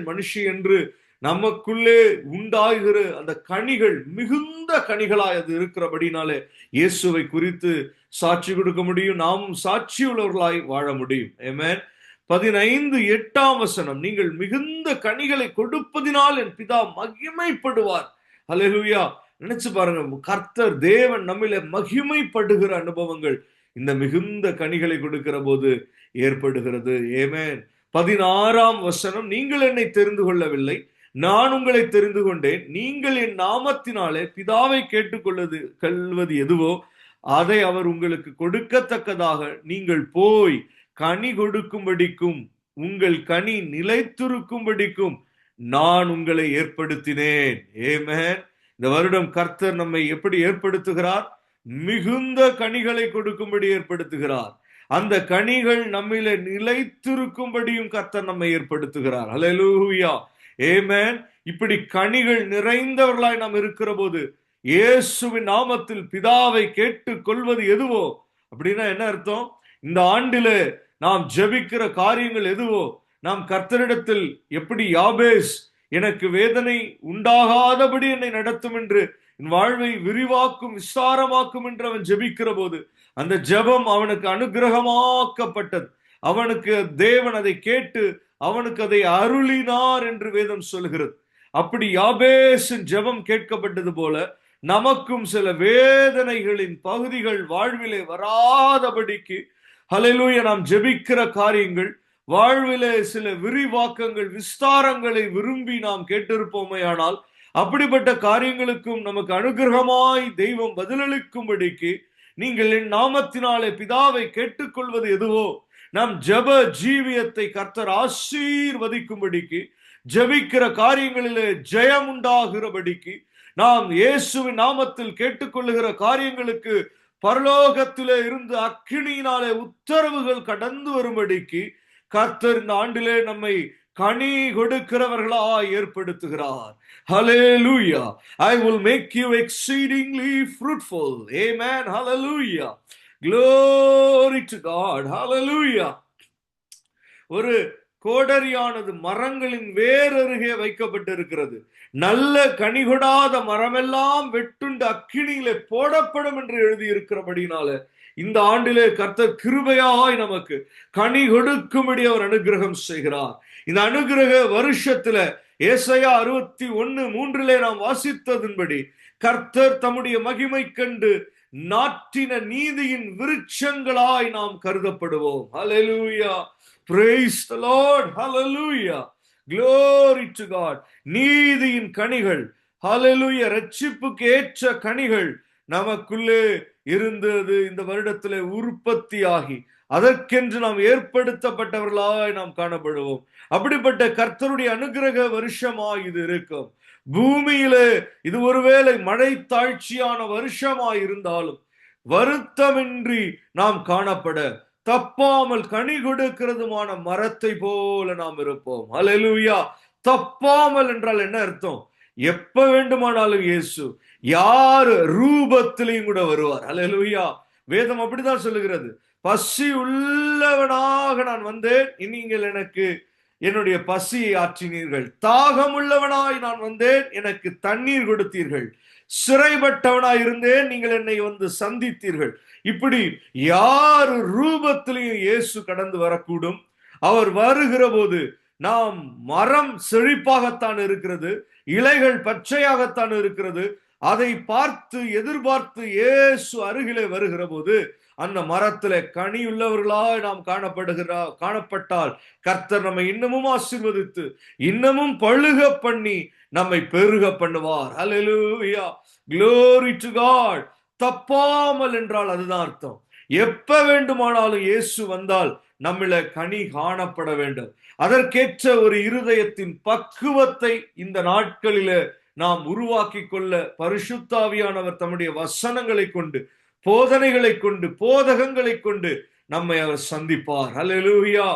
மனுஷி என்று நமக்குள்ளே உண்டாகிற அந்த கனிகள் மிகுந்த கனிகளாய் அது இருக்கிறபடினாலே இயேசுவை குறித்து சாட்சி கொடுக்க முடியும். நாமும் சாட்சி உள்ளவர்களாய் வாழ முடியும். ஆமென். 15:8 நீங்கள் மிகுந்த கனிகளை கொடுப்பதினால் என் பிதா மகிமைப்படுவார். ஹல்லேலூயா. நினைச்சு பாருங்க, கர்த்தர் தேவன் நம்மில மகிமைப்படுகிற அனுபவங்கள் இந்த மிகுந்த கனிகளை கொடுக்கிற போது ஏற்படுகிறது. ஆமென். 16ஆம் வசனம், நீங்கள் என்னை தெரிந்து கொள்ளவில்லை, நான் உங்களை தெரிந்து கொண்டேன். நீங்கள் என் நாமத்தினாலே பிதாவை கொள்வது எதுவோ அதை அவர் உங்களுக்கு கொடுக்கத்தக்கதாக நீங்கள் போய் கனி கொடுக்கும்படிக்கும் உங்கள் கனி நிலைத்திருக்கும்படிக்கும் நான் உங்களை ஏற்படுத்தினேன். ஆமென். இந்த வருடம் கர்த்தர் நம்மை எப்படி ஏற்படுத்துகிறார்? மிகுந்த கனிகளை கொடுக்கும்படி ஏற்படுத்துகிறார். அந்த கனிகள் நம்மிலே நிலைத்திருக்கும்படியும் கர்த்தர் நம்மை ஏற்படுத்துகிறார். ஹல்லேலூயா, ஆமென். இப்படி கனிகள் நிறைந்தவர்களாய் நாம் இருக்கிற போது இயேசுவின் நாமத்தில் பிதாவை கேட்டுக் கொள்வது எதுவோ, அப்படின்னா என்ன அர்த்தம்? இந்த ஆண்டிலே நாம் ஜெபிக்கிற காரியங்கள் எதுவோ, நாம் கர்த்தரிடத்தில் எப்படி யாபேஸ் எனக்கு வேதனை உண்டாகாதபடி என்னை நடத்தும் என்று என் வாழ்வை விரிவாக்கும் விஸ்தாரமாக்கும் என்று அவன் ஜெபிக்கிற போது அந்த ஜெபம் அவனுக்கு அனுகிரகமாக்கப்பட்டது. அவனுக்கு தேவன் அதை கேட்டு அவனுக்கு அதை அருளினார் என்று வேதம் சொல்கிறது. அப்படி யாபேசின் ஜெபம் கேட்கப்பட்டது போல நமக்கும் சில வேதனைகளின் பகுதிகள் வாழ்விலே வராதபடிக்கு, ஹல்லேலூயா, நாம் ஜெபிக்கிற காரியங்கள் வாழ்விலே சில விரிவாக்கங்கள் விஸ்தாரங்களை விரும்பி நாம் கேட்டிருப்போமே, ஆனால் அப்படிப்பட்ட காரியங்களுக்கும் நமக்கு அனுகிரகமாய் தெய்வம் பதிலளிக்கும்படிக்கு நீங்கள் என் நாமத்தினாலே பிதாவை கேட்டுக்கொள்வது எதுவோ, நாம் ஜெப ஜீவியத்தை கர்த்தர் ஆசீர்வதிக்கும்படிக்கு, ஜெபிக்கிற காரியங்களிலே ஜெயம் உண்டாகிறபடிக்கு, நாம் இயேசுவின் நாமத்தில் கேட்டுக்கொள்ளுகிற காரியங்களுக்கு பரலோகத்திலே இருந்து அக்கினியினாலே உத்தரவுகள் கடந்து வரும்படிக்கு கர்த்தர் இந்த ஆண்டிலே நம்மை கனி கொடுக்கிறவர்களாய் ஏற்படுத்துகிறார். Hallelujah. I will make you exceedingly fruitful. Amen. Hallelujah. Glory to God. Hallelujah. ஒரு கோடரியானது மரங்களின் வேரருகே வைக்கப்பட்டிருக்கிறது. நல்ல கனிகொடாத மரமெல்லாம் வெட்டுண்டு அக்கினியிலே போடப்படும் என்று எழுதியிருக்கிறபடினால இந்த ஆண்டிலே கர்த்தர் கிருபையாய் நமக்கு கனி கொடுக்கும்படி அவர் அனுகிரகம் செய்கிறார். இந்த அனுகிரக வருஷத்துல ஏசாயா 61:3 நாம் வாசித்ததின்படி கர்த்தர் தம்முடைய மகிமை கண்டு நாட்டின நீதியின் விருட்சங்களாய் நாம் கருதப்படுவோம். ஹல்லேலூயா, praise the Lord, hallelujah, glory to God. நீதியின் கனிகள், ஹல்லேலூயா, ரட்சிப்புக்கு ஏற்ற கனிகள் நமக்குள்ளே இருந்தது இந்த வருடத்திலே உற்பத்தியாகி அதற்கென்று நாம் ஏற்படுத்தப்பட்டவர்களாய் நாம் காணப்படுவோம். அப்படிப்பட்ட கர்த்தருடைய அனுகிரக வருஷமாய் இது இருக்கும். பூமியிலே இது ஒருவேளை மழை தாழ்ச்சியான வருஷமாய் இருந்தாலும் வருத்தமின்றி நாம் காணப்பட தப்பாமல் கனி கொடுக்கிறதுமான மரத்தை போல நாம் இருப்போம். ஹல்லேலூயா. தப்பாமல் என்றால் என்ன அர்த்தம்? எப்ப வேண்டுமானாலும் இயேசு யார் ரூபத்திலையும் கூட வருவார். ஹல்லேலூயா. வேதம் அப்படிதான் சொல்லுகிறது. பசி உள்ளவனாக நான் வந்தேன், நீங்கள் எனக்கு என்னுடைய பசியை ஆற்றினீர்கள். தாகம் உள்ளவனாய் நான் வந்தேன், எனக்கு தண்ணீர் கொடுத்தீர்கள். சிறைப்பட்டவனாய் இருந்தேன், நீங்கள் என்னை வந்து சந்தித்தீர்கள். இப்படி யார் ரூபத்திலையும் இயேசு கடந்து வரக்கூடும். அவர் வருகிற போது நாம் மரம் செழிப்பாகத்தான் இருக்கிறது, இலைகள் பச்சையாகத்தான் இருக்கிறது. அதை பார்த்து எதிர்பார்த்து இயேசு அருகிலே வருகிற போது அந்த மரத்திலே கனி உள்ளவர்களாய் நாம் காணப்பட்டால் கர்த்தர் நம்மை இன்னமும் ஆசீர்வதித்து இன்னமும் பழுக பண்ணி நம்மை பெருக பண்ணுவார். ஹல்லேலூயா, glory to God. தப்பாமல் என்றால் அதுதான் அர்த்தம். எப்ப வேண்டுமானாலும் இயேசு வந்தால் நம்மில கனி காணப்பட வேண்டும். அதற்கேற்ற ஒரு இருதயத்தின் பக்குவத்தை இந்த நாட்களிலே நாம் உருவாக்கி கொள்ள பரிசுத்தாவியானவர் தம்முடைய வசனங்களை கொண்டு, போதனைகளை கொண்டு, போதகங்களை கொண்டு நம்மை அவர் சந்திப்பார். ஹல்லேலூயா,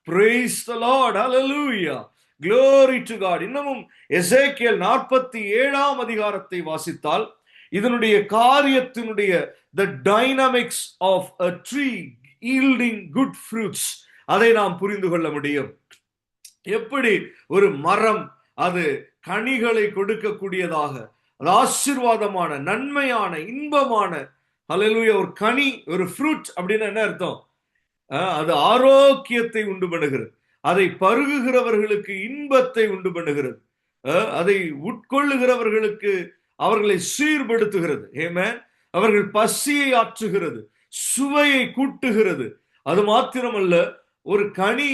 praise the Lord, hallelujah, glory to God. இன்னமும் எசேக்கியேல் 47ஆம் அதிகாரத்தை வாசித்தால் இதனுடைய காரியத்தினுடைய the dynamics of a tree yielding good fruits அதை நாம் புரிந்து கொள்ள முடியும். எப்படி ஒரு மரம் அது கனிகளை கொடுக்கக்கூடியதாக, அது ஆசீர்வாதமான, நன்மையான, இன்பமான, ஹல்லேலூயா, ஒரு கனி, ஒரு ஃப்ரூட் அப்படின்னா என்ன அர்த்தம்? அது ஆரோக்கியத்தை உண்டு பண்ணுகிறது, அதை பருகுகிறவர்களுக்கு இன்பத்தை உண்டு பண்ணுகிறது, அதை உட்கொள்ளுகிறவர்களுக்கு அவர்களை சீர்படுத்துகிறது. ஆமென். அவர்கள் பசியை ஆற்றுகிறது, சுவையை கூட்டுகிறது. அது மாத்திரமல்ல, ஒரு கனி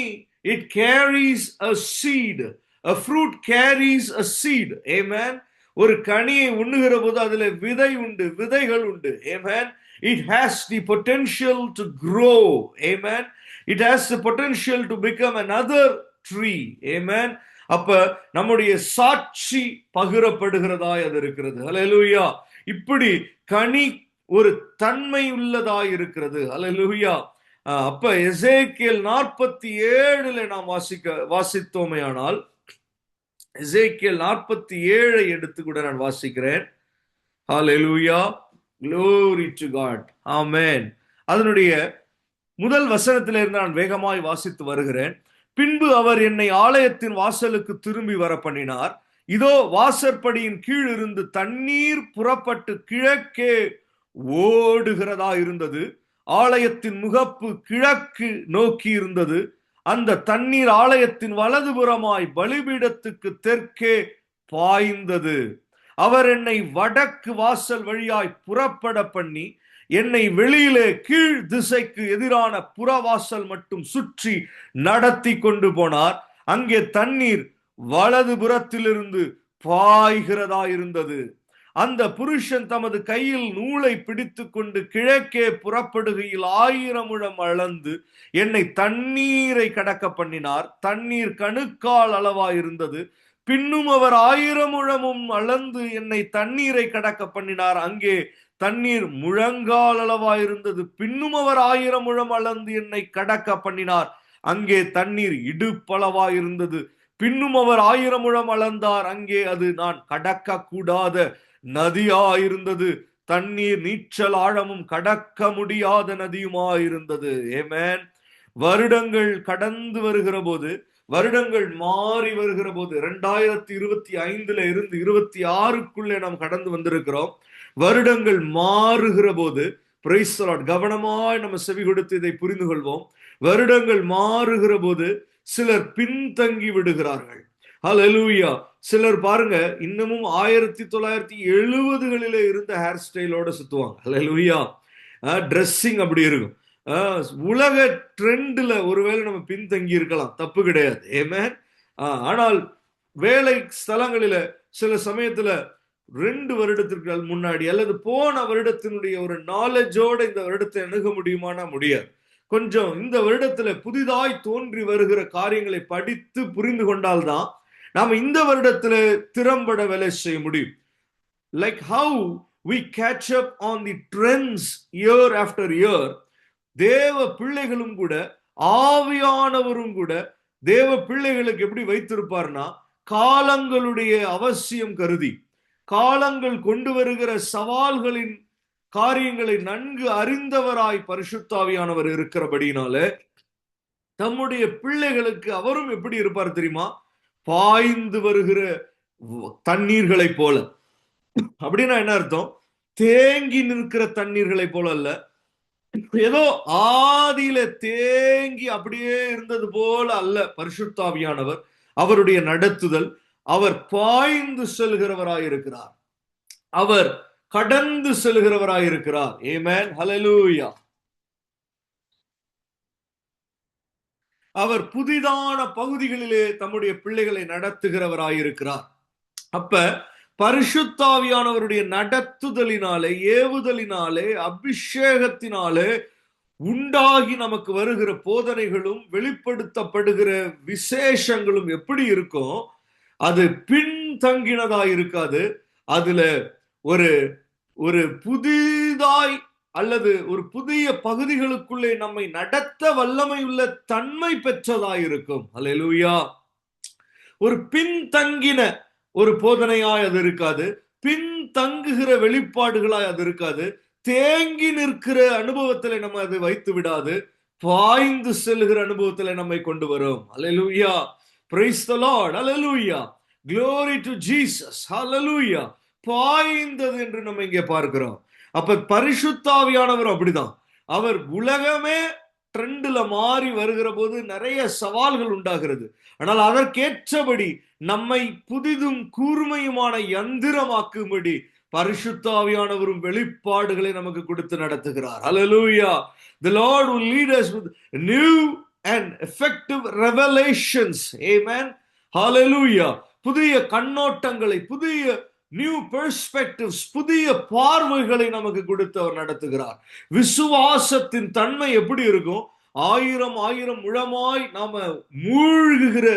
It carries a seed. A fruit carries a seed. Amen. ஒரு கனியை உண்ணுகிற போது அதுல விதை உண்டு, விதைகள் உண்டு. Amen. It has the potential to grow. Amen. It has the potential to become another tree. Amen. அப்ப நம்முடைய சாட்சி பகிரப்படுகிறதாய் அது இருக்கிறது. ஹல்லேலூயா. இப்படி கனி ஒரு தன்மை உள்ளதாய் இருக்கிறது. ஹல்லேலூயா. அப்ப எசேக்கியேல் 47 நாம் வாசித்தோமேயானால், எசேக்கியேல் 47 எடுத்து கூட நான் வாசிக்கிறேன். ஹல்லேலூயா. Glory to God. Amen. அதனுடைய முதல் வசனத்திலிருந்து நான் வேகமாய் வாசித்து வருகிறேன். பின்பு அவர் என்னை ஆலயத்தின் வாசலுக்கு திரும்பி வர பண்ணினார். இதோ வாசற்படியின் கீழ் இருந்து தண்ணீர் புறப்பட்டு கிழக்கே ஓடுகிறதா இருந்தது. ஆலயத்தின் முகப்பு கிழக்கு நோக்கி இருந்தது. அந்த தண்ணீர் ஆலயத்தின் வலதுபுறமாய் பலிபீடத்துக்கு தெற்கே பாய்ந்தது. அவர் என்னை வடக்கு வாசல் வழியாய் புறப்பட பண்ணி என்னை வெளியிலே கீழ் திசைக்கு எதிரான புறவாசல் மட்டும் சுற்றி நடத்தி கொண்டு போனார். அங்கே தண்ணீர் வலதுபுறத்திலிருந்து பாய்கிறதா இருந்தது. அந்த புருஷன் தமது கையில் நூலை பிடித்து கொண்டு கிழக்கே புறப்படுகையில் 1000 முழம் அளந்து என்னை தண்ணீரை கடக்க பண்ணினார். தண்ணீர் கணுக்கால் அளவாயிருந்தது. பின்னும் அவர் 1000 முழமும் அளந்து என்னை தண்ணீரை கடக்க பண்ணினார். அங்கே தண்ணீர் முழங்கால் அளவாயிருந்தது. பின்னும் அவர் 1000 முழம் அளந்து என்னை கடக்க பண்ணினார். அங்கே தண்ணீர் இடுப்பளவாயிருந்தது. பின்னும் அவர் 1000 முழம் அளந்தார். அங்கே அது நான் கடக்க கூடாத நதியாயிருந்தது. தண்ணீர் நீச்சல் ஆழமும் கடக்க முடியாத நதியுமாயிருந்தது. ஆமென். வருடங்கள் கடந்து வருகிற போது, வருடங்கள் மாறி வருகிற போது, 2025 இருந்து 26க்குள்ளே நாம் கடந்து வந்திருக்கிறோம். வருடங்கள் மாறுகிற போது, பிரைஸ் தி லார்ட், கவனமாய் நம்ம செவி கொடுத்து இதை புரிந்து கொள்வோம். வருடங்கள் மாறுகிற போது சிலர் பின்தங்கி விடுகிறார்கள். ஹல்லேலூயா. சிலர் பாருங்க, இன்னமும் 1970களிலே இருந்த ஹேர் ஸ்டைலோட சுத்துவாங்க. ஹல்லேலூயா. ட்ரெஸ்ஸிங் அப்படி இருக்கும். உலக ட்ரெண்ட்ல ஒருவேளை நம்ம பின்தங்கி இருக்கலாம், தப்பு கிடையாது. ஆமென். ஆனால் வேலை ஸ்தலங்களில சில சமயத்துல 2 வருடத்திற்கு முன்னாடி அல்லது போன வருடத்தினுடைய ஒரு நாலேஜோட இந்த வருடத்தை அணுக முடியுமானா முடியாது. கொஞ்சம் இந்த வருடத்துல புதிதாய் தோன்றி வருகிற காரியங்களை படித்து புரிந்து கொண்டால்தான் நாம இந்த வருடத்துல திறம்பட வேலை செய்ய முடியும். Like how we catch up on the trends year after year, தேவ பிள்ளைகளும் கூட, ஆவியானவரும் கூட தேவ பிள்ளைகளுக்கு எப்படி வைத்திருப்பார்னா, காலங்களுடைய அவசியம் கருதி, காலங்கள் கொண்டு வருகிற சவால்களின் காரியங்களை நன்கு அறிந்தவராய் பரிசுத்தாவியானவர் இருக்கிறபடினால தம்முடைய பிள்ளைகளுக்கு அவரும் எப்படி இருப்பார் தெரியுமா? பாய்ந்து வருகிற தண்ணீர்களை போல. அப்படின்னா என்ன அர்த்தம்? தேங்கி நிற்கிற தண்ணீர்களை போல அல்ல, ஏதோ ஆதியில தேங்கி அப்படியே இருந்தது போல அல்ல. பரிசுத்தாவியானவர், அவருடைய நடத்துதல், அவர் பாய்ந்து செல்கிறவராயிருக்கிறார், அவர் கடந்து செல்கிறவராயிருக்கிறார். ஆமென். ஹல்லேலூயா. அவர் புதிதான பகுதிகளிலே தம்முடைய பிள்ளைகளை நடத்துகிறவராயிருக்கிறார். அப்ப பரிசுத்தாவியானவருடைய நடத்துதலினாலே, ஏவுதலினாலே, அபிஷேகத்தினாலே உண்டாகி நமக்கு வருகிற போதனைகளும் வெளிப்படுத்தப்படுகிற விசேஷங்களும் எப்படி இருக்கும்? அது பின்தங்கினதா இருக்காது. அதுல ஒரு ஒரு புதிதாய் அல்லது ஒரு புதிய பகுதிகளுக்குள்ளே நம்மை நடத்த வல்லமை உள்ள தன்மை பெற்றதாய் இருக்கும். ஹல்லேலூயா. ஒரு பின்தங்கின ஒரு போதனையாய் அது இருக்காது. பின்தங்குகிற வெளிப்பாடுகளாய் அது இருக்காது. தேங்கி நிற்கிற அனுபவத்தில் நம்ம அதை வைத்து விடாது. பாய்ந்து செல்கிற அனுபவத்தில் நம்மை கொண்டு வரும். ஹல்லேலூயா. Praise the Lord. Hallelujah. Glory to Jesus. Hallelujah. பாய்ந்தது என்று நம்ம இங்கே பார்க்கிறோம். அப்ப பரிசுத்தாவியானவர் அப்படிதான். அவர் உலகமே ட்ரெண்ட்ல மாறி வருகிற போது நிறைய சவால்கள் உண்டாகிறது. ஆனால் அதற்கேற்றபடி நம்மை புதிதும் கூர்மையுமான யந்திரமாக்கும்படி பரிசுத்தாவியானவரும் வெளிப்பாடுகளை நமக்கு கொடுத்து நடத்துகிறார். Hallelujah. The Lord will lead us with new and effective revelations. Amen. Hallelujah. புதிய கண்ணோட்டங்களை, புதிய நியூ பெர்ஸ்பெக்டிவ்ஸ், புதிய பார்வைகளை நமக்கு கொடுத்து அவர் நடத்துகிறார். விசுவாசத்தின் தன்மை எப்படி இருக்கும்? ஆயிரம் ஆயிரம் முழமாய் நாம மூழ்குகிற,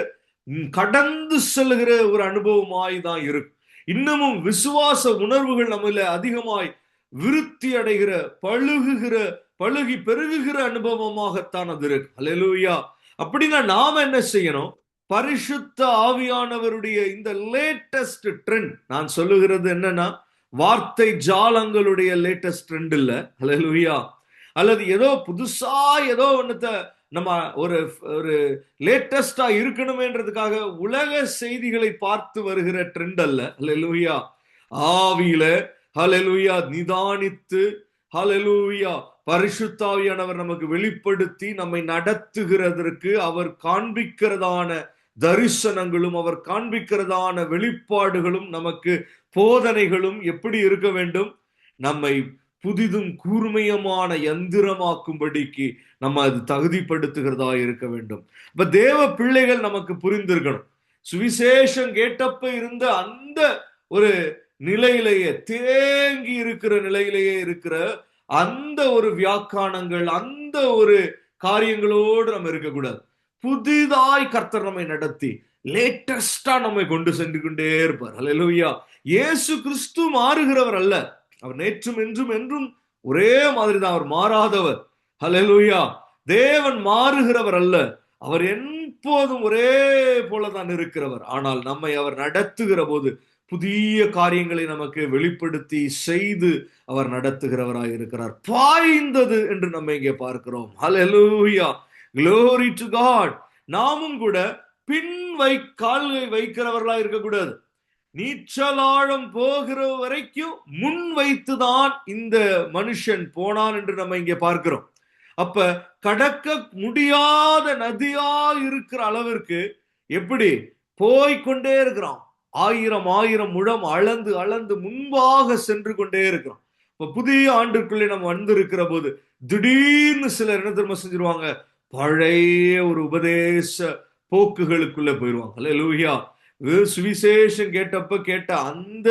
கடந்து செல்கிற ஒரு அனுபவமாய் தான் இருக்கும். இன்னமும் விசுவாச உணர்வுகள் நம்மள அதிகமாய் விருத்தி அடைகிற, பழுகி பெருகுகிற அனுபவமாகத்தான் அது இருக்கு. அல்லேலூயா. அப்படின்னா நாம என்ன செய்யணும்? பரிசுத்த ஆவியானவருடைய இந்த லேட்டஸ்ட் ட்ரெண்ட், நான் சொல்லுகிறது என்னன்னா, வார்த்தை ஜாலங்களுடைய லேட்டஸ்ட் ட்ரெண்ட் இல்ல. அல்லேலூயா. அல்லது ஏதோ புதுசா ஏதோ ஒன்னத்தை நம்ம ஒரு லேட்டஸ்டா இருக்கணுமேன்றதுக்காக உலக செய்திகளை பார்த்து வருகிற ட்ரெண்ட் அல்ல. அல்லேலூயா. ஆவியில ஹல்லேலூயா நிதானித்து, ஹல்லேலூயா, பரிசுத்த ஆவியானவர் நமக்கு வெளிப்படுத்தி நம்மை நடத்துகிறதற்கு அவர் காண்பிக்கிறதான தரிசனங்களும், அவர் காண்பிக்கிறதான வெளிப்பாடுகளும், நமக்கு போதனைகளும் எப்படி இருக்க வேண்டும்? நம்மை புதிதும் கூர்மையமான யந்திரமாக்கும்படிக்கு நம்ம அது தகுதிப்படுத்துகிறதா இருக்க வேண்டும். இப்ப தேவ பிள்ளைகள் நமக்கு புரிந்திருக்கணும். சுவிசேஷம் கேட்டப்ப இருந்த அந்த ஒரு நிலையிலேயே, தேங்கி இருக்கிற நிலையிலேயே இருக்கிற அந்த ஒரு வியாக்கானங்கள், அந்த ஒரு காரியங்களோடு நம்ம இருக்கக்கூடாது. புதிதாய் கர்த்தர் நம்மை நடத்தி லேட்டஸ்டா நம்மை கொண்டு சென்று கொண்டே இருப்பார். அல்லேலூயா. இயேசு கிறிஸ்து மாறுகிறவர் அல்ல. அவர் நேற்றும் என்றும் என்றும் ஒரே மாதிரி தான். அவர் மாறாதவர். அல்லேலூயா. தேவன் மாறுகிறவர் அல்ல. அவர் எப்போதும் ஒரே போலதான் இருக்கிறவர். ஆனால் நம்மை அவர் நடத்துகிற போது புதிய காரியங்களை நமக்கு வெளிப்படுத்தி செய்து அவர் நடத்துகிறவராய் இருக்கிறார். பாய்ந்தது என்று நம்ம இங்கே பார்க்கிறோம். ஹல்லேலூயா. Glory to God. நாமும் கூட கால்களை வைக்கிறவர்களா இருக்கக்கூடாது. நீச்சலாழம் போகிற வரைக்கும் முன் வைத்துதான் இந்த மனுஷன் போனான் என்று நம்ம இங்கே பார்க்கிறோம். அப்ப கடக்க முடியாத நதியா இருக்கிற அளவிற்கு எப்படி போய்கொண்டே இருக்கிறான். ஆயிரம் ஆயிரம் முழம் அளந்து அளந்து முன்பாக சென்று கொண்டே இருக்கிறோம். இப்ப புதிய ஆண்டுக்குள்ளே நம்ம வந்திருக்கிற போது திடீர்னு சிலர் என்ன திரும்ப செஞ்சிருவாங்க? பழைய ஒரு உபதேச போக்குகளுக்குள்ள போயிடுவாங்க. அல்லேலூயா. சுவிசேஷம் கேட்ட அந்த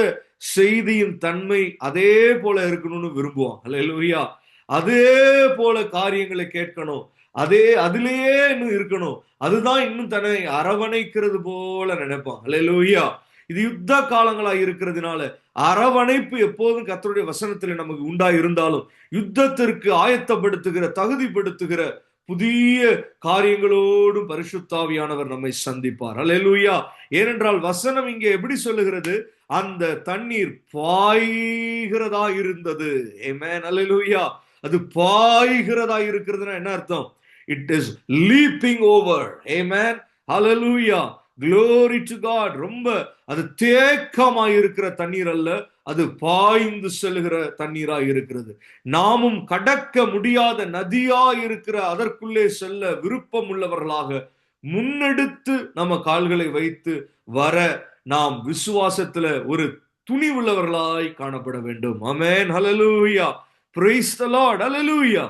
செய்தியின் தன்மை அதே போல இருக்கணும்னு விரும்புவாங்க. அல்லேலூயா. அதே போல காரியங்களை கேட்கணும், அதிலேயே இன்னும் இருக்கணும், அதுதான் இன்னும் தன்னை அரவணைக்கிறது போல நினைப்பாங்க. அல்லேலூயா. இது யுத்த காலங்களா இருக்கிறதுனால அரவணைப்பு எப்போதும் கர்த்தருடைய வசனத்தில் நமக்கு உண்டா இருந்தாலும், யுத்தத்திற்கு ஆயத்தப்படுத்துகிற, தகுதிப்படுத்துகிற புதிய காரியங்களோடும் பரிசுத்த ஆவியானவர் நம்மை சந்திப்பார். அல்லேலூயா. ஏனென்றால் வசனம் இங்கே எப்படி சொல்லுகிறது? அந்த தண்ணீர் பாய்கிறதா இருந்தது. ஆமென். அல்லேலூயா. அது பாய்கிறதா இருக்கிறதுனா என்ன அர்த்தம்? It is leaping over. Amen. Hallelujah. Glory to God. ரொம்ப அது தேக்கமாய் இருக்கிற தண்ணீர் அல்ல, அது பாய்ந்து செல்கிற தண்ணீராய் இருக்கிறது. நாமும் கடக்க முடியாத நதியா இருக்கிற அதற்குள்ளே செல்ல விருப்பம் உள்ளவர்களாக முன்னெடுத்து நம்ம கால்களை வைத்து வர நாம் விசுவாசத்துல ஒரு துணி உள்ளவர்களாய் காணப்பட வேண்டும். ஆமென். ஹல்லேலூயா. Praise the Lord. Hallelujah.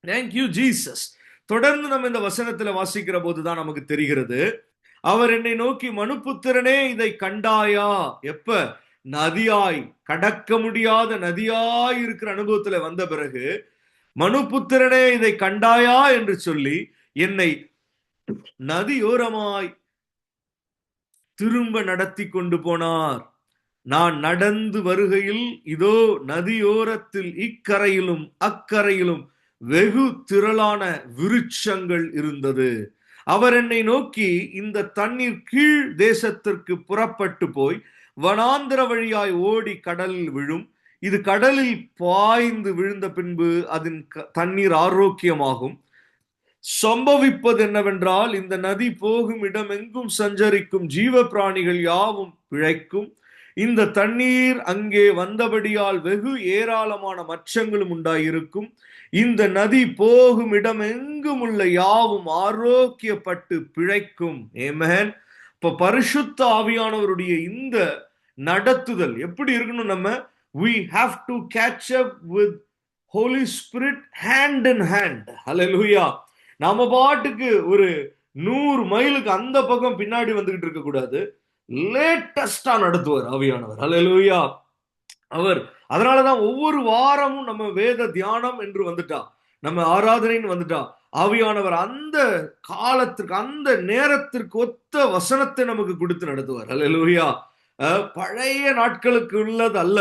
Thank you Jesus. தொடர்ந்து நம்ம இந்த வசனத்துல வாசிக்கிற போதுதான் நமக்கு தெரிகிறது, அவர் என்னை நோக்கி, மனுபுத்திரனே இதை கண்டாயா? எப்ப? நதியாய், கடக்க முடியாத நதியாய் இருக்கிற அனுபவத்துல வந்த பிறகு, மனுபுத்திரனே இதை கண்டாயா என்று சொல்லி என்னை நதியோரமாய் திரும்ப நடத்தி கொண்டு போனார். நான் நடந்து வருகையில் இதோ நதியோரத்தில் இக்கரையிலும் அக்கரையிலும் வெகு திரளான விருட்சங்கள் இருந்தது. அவர் என்னை நோக்கி, இந்த தண்ணீர் கீழ் தேசத்திற்கு புறப்பட்டு போய் வனாந்திர வழியாய் ஓடி கடலில் விழும். இது கடலில் பாய்ந்து விழுந்த பின்பு அதன் தண்ணீர் ஆரோக்கியமாகும். சம்பவிப்பது என்னவென்றால், இந்த நதி போகும் இடமெங்கும் சஞ்சரிக்கும் ஜீவ பிராணிகள் யாவும் பிழைக்கும். இந்த தண்ணீர் அங்கே வந்தபடியால் வெகு ஏராளமான மச்சங்களும் உண்டாயிருக்கும். இந்த நதி போகும் இடம் எங்கும் உள்ள யாவும் ஆரோக்கியப்பட்டு பிழைக்கும். ஆமென். இப்ப பரிசுத்த ஆவியானவருடைய இந்த நடத்துதல் எப்படி இருக்கணும்? நம்ம we have to catch up with Holy Spirit hand in hand. Hallelujah. நாம பாட்டுக்கு ஒரு 100 மைலுக்கு அந்த பக்கம் பின்னாடி வந்துகிட்டு இருக்க கூடாது. லேட்டஸ்டா நடத்துவார் ஆவியானவர். ஹல்லேலூயா. அவர் அதனாலதான் ஒவ்வொரு வாரமும் நம்ம வேத தியானம் என்று வந்துட்டா, நம்ம ஆராதனைன்னு வந்துட்டா, ஆவியானவர் அந்த காலத்திற்கு அந்த நேரத்திற்கு ஒத்த வசனத்தை நமக்கு கொடுத்து நடத்துவார். ஹல்லேலூயா. பழைய நாட்களுக்கு உள்ளது அல்ல,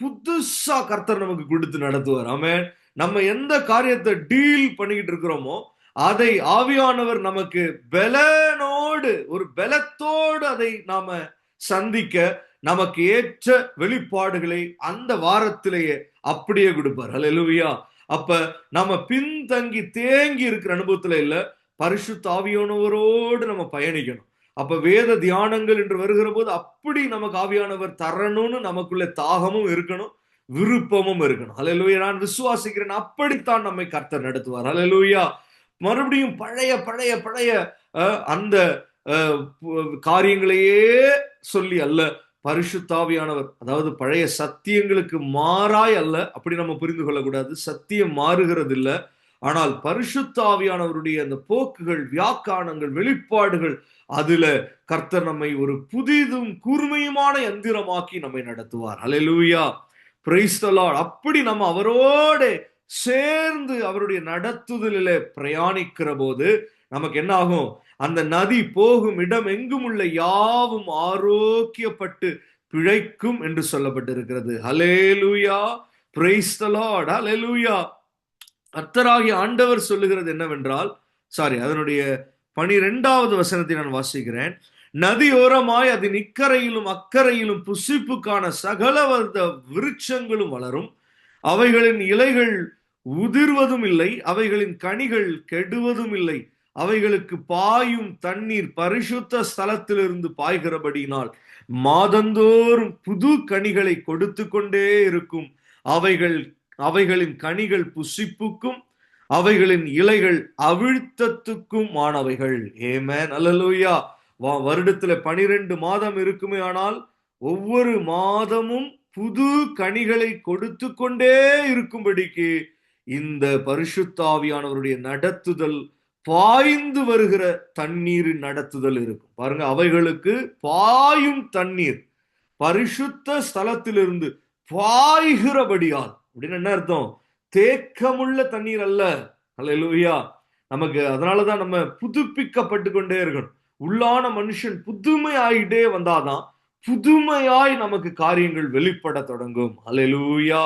புதுசா கர்த்தர் நமக்கு கொடுத்து நடத்துவார். ஆமென். நம்ம எந்த காரியத்தை டீல் பண்ணிக்கிட்டு இருக்கிறோமோ அதை ஆவியானவர் நமக்கு பலனோடு, ஒரு பலத்தோடு அதை நாம சந்திக்க நமக்கு ஏற்ற வெளிப்பாடுகளை அந்த வாரத்திலேயே அப்படியே கொடுப்பார். ஹல்லேலூயா. அப்ப நம்ம பின்தங்கி தேங்கி இருக்கிற அனுபவத்துல இல்ல, பரிசுத்த ஆவியானவரோடு நம்ம பயணிக்கணும். அப்ப வேத தியானங்கள் என்று வருகிற போது அப்படி நமக்கு ஆவியானவர் தரணும்னு நமக்குள்ள தாகமும் இருக்கணும், விருப்பமும் இருக்கணும். ஹல்லேலூயா. நான் விசுவாசிக்கிறேன், அப்படித்தான் நம்மை கர்த்தர் நடத்துவார். ஹல்லேலூயா. மறுபடியும் பழைய பழைய பழைய அந்த காரியங்களையே சொல்லி அல்ல, பரிசுத்தாவியானவர், அதாவது பழைய சத்தியங்களுக்கு மாறாய் அல்ல, அப்படி நம்ம புரிந்து கொள்ளக்கூடாது. சத்தியம் மாறுகிறது இல்ல, ஆனால் பரிசுத்தாவியானவருடைய அந்த போக்குகள், வியாக்கானங்கள், வெளிப்பாடுகள், அதுல கர்த்தர் நம்மை ஒரு புதிதும் கூர்மையுமான யந்திரமாக்கி நம்மை நடத்துவார். ஹல்லேலூயா. Praise the Lord. அப்படி நம்ம அவரோட சேர்ந்து அவருடைய நடத்துதலிலே பிரயாணிக்கிற போது நமக்கு என்ன ஆகும்? அந்த நதி போகும் இடம் எங்கும் உள்ள யாவும் ஆரோக்கியப்பட்டு பிழைக்கும் என்று சொல்லப்பட்டிருக்கிறது. Hallelujah. Praise the Lord. Hallelujah. கர்த்தராகிய ஆண்டவர் சொல்லுகிறது என்னவென்றால், அதனுடைய 12வது வசனத்தை நான் வாசிக்கிறேன். நதியோரமாய் அதன் இக்கரையிலும் அக்கரையிலும் புசிப்புக்கான சகலவித விருட்சங்களும் வளரும், அவைகளின் இலைகள் உதிர்வதும் இல்லை, அவைகளின் கனிகள் கெடுவதும் இல்லை, அவைகளுக்கு பாயும் தண்ணீர் பரிசுத்த ஸ்தலத்திலிருந்து பாய்கிறபடியினால் மாதந்தோறும் புது கனிகளை கொடுத்து கொண்டே இருக்கும், அவைகளின் கனிகள் புசிப்புக்கும் அவைகளின் இலைகள் அவிழ்த்தத்துக்கும் ஆனவைகள். ஆமென். அல்லேலூயா. வருடத்துல 12 மாதம் இருக்குமே, ஆனால் ஒவ்வொரு மாதமும் புது கனிகளை கொடுத்து கொண்டே இருக்கும்படிக்கு இந்த பரிசுத்தாவியானவருடைய நடத்துதல், பாய்ந்து வருகிற தண்ணீரின் நடத்துதல் இருக்கும். பாருங்க, அவைகளுக்கு பாயும் தண்ணீர் பரிசுத்த ஸ்தலத்திலிருந்து பாய்கிறபடியால். அப்படின்னு என்ன அர்த்தம்? தேக்கமுள்ள தண்ணீர் அல்ல. ஹல்லேலூயா. நமக்கு அதனாலதான் நம்ம புதுப்பிக்கப்பட்டு கொண்டே இருக்கணும். உள்ளான மனுஷன் புதுமை ஆயிட்டே வந்தாதான் புதுமையாய் நமக்கு காரியங்கள் வெளிப்பட தொடங்கும். ஹல்லேலூயா.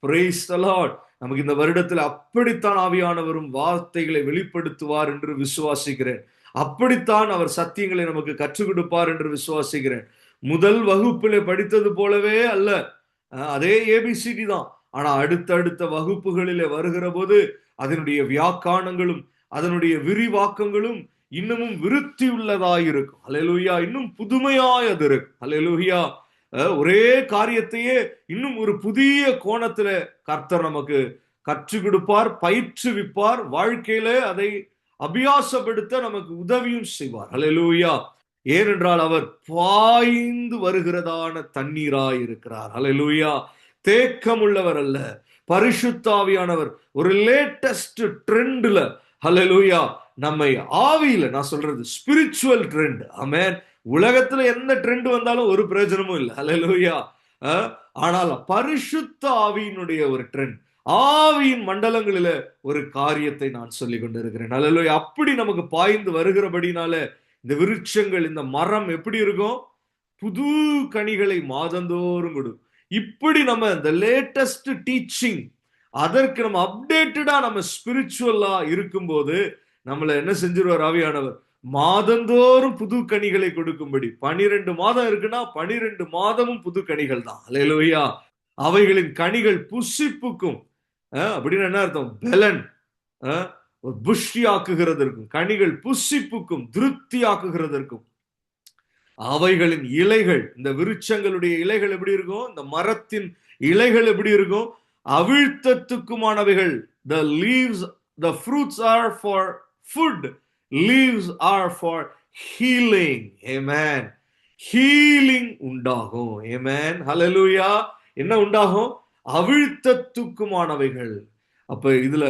Praise the Lord. நமக்கு இந்த வருடத்தில் அப்படித்தான் ஆவியானவரும் வார்த்தைகளை வெளிப்படுத்துவார் என்று விசுவாசிக்கிறேன். அப்படித்தான் அவர் சத்தியங்களை நமக்கு கற்றுக் கொடுப்பார் என்று விசுவாசிக்கிறேன். முதல் வகுப்பிலே படித்தது போலவே அல்ல, அதே ஏபிசிடி தான். ஆனா அடுத்தடுத்த வகுப்புகளிலே வருகிற போது அதனுடைய வியாக்கானங்களும் அதனுடைய விரிவாக்கங்களும் இன்னமும் விருத்தி உள்ளதாயிருக்கும். ஹல்லேலூயா. இன்னும் புதுமையாய் அது இருக்கும். ஹல்லேலூயா. ஒரே காரியத்தையே இன்னும் ஒரு புதிய கோணத்துல கர்த்தர் நமக்கு கற்றுக் கொடுப்பார், பயிற்றுவிப்பார், வாழ்க்கையில அதை அபியாசப்படுத்த நமக்கு உதவியும் செய்வார். ஹல்லேலூயா. ஏனென்றால் அவர் பாய்ந்து வருகிறதான தண்ணீராய் இருக்கிறார். ஹல்லேலூயா. தேக்கம் உள்ளவர் அல்ல, பரிசுத்தாவியானவர் ஒரு லேட்டஸ்ட் ட்ரெண்ட்ல, ஹல்லேலூயா, நம்மை ஆவியில, நான் சொல்றது ஸ்பிரிச்சுவல் ட்ரெண்ட். ஆமென். உலகத்துல எந்த ட்ரெண்ட் வந்தாலும் ஒரு பிரயோஜனமும் இல்லை. ஹல்லேலூயா. ஆனால் பரிசுத்த ஆவியினுடைய ஒரு ட்ரெண்ட், ஆவியின் மண்டலங்களில ஒரு காரியத்தை நான் சொல்லிக் கொண்டிருக்கிறேன். ஹல்லேலூயா. அப்படி நமக்கு பாய்ந்து வருகிறபடினால இந்த விருட்சங்கள், இந்த மரம் எப்படி இருக்கும்? புது கனிகளை மாதந்தோறும் கொடுக்கும். இப்படி நம்ம இந்த லேட்டஸ்ட் டீச்சிங், அதற்கு நம்ம அப்டேட்டடா நம்ம ஸ்பிரிச்சுவலா இருக்கும்போது நம்மள என்ன செஞ்சிருவார் ஆவியானவர்? மாதந்தோறும் புது கனிகளை கொடுக்கும்படி. 12 மாதம் இருக்குன்னா 12 மாதமும் புது கனிகள் தான். ஹல்லேலூயா. அவைகளின் கனிகள் புசிப்புக்கும், அப்படின்னு என்ன அர்த்தம்? பெலன், புஷ்டி ஆக்குகிறதற்கும், கனிகள் புசிப்புக்கும் திருப்தி ஆக்குகிறதற்கும். அவைகளின் இலைகள், இந்த விருட்சங்களுடைய இலைகள் எப்படி இருக்கும்? இந்த மரத்தின் இலைகள் எப்படி இருக்கும்? அவிழ்த்தத்துக்குமானவைகள். The leaves, the fruits are for food, leaves are for healing. Amen. Healing உண்டாகும். Amen. Hallelujah. என்ன உண்டாகும்? அவிழ்த்தத்துக்குமானவைகள். அப்ப இதுல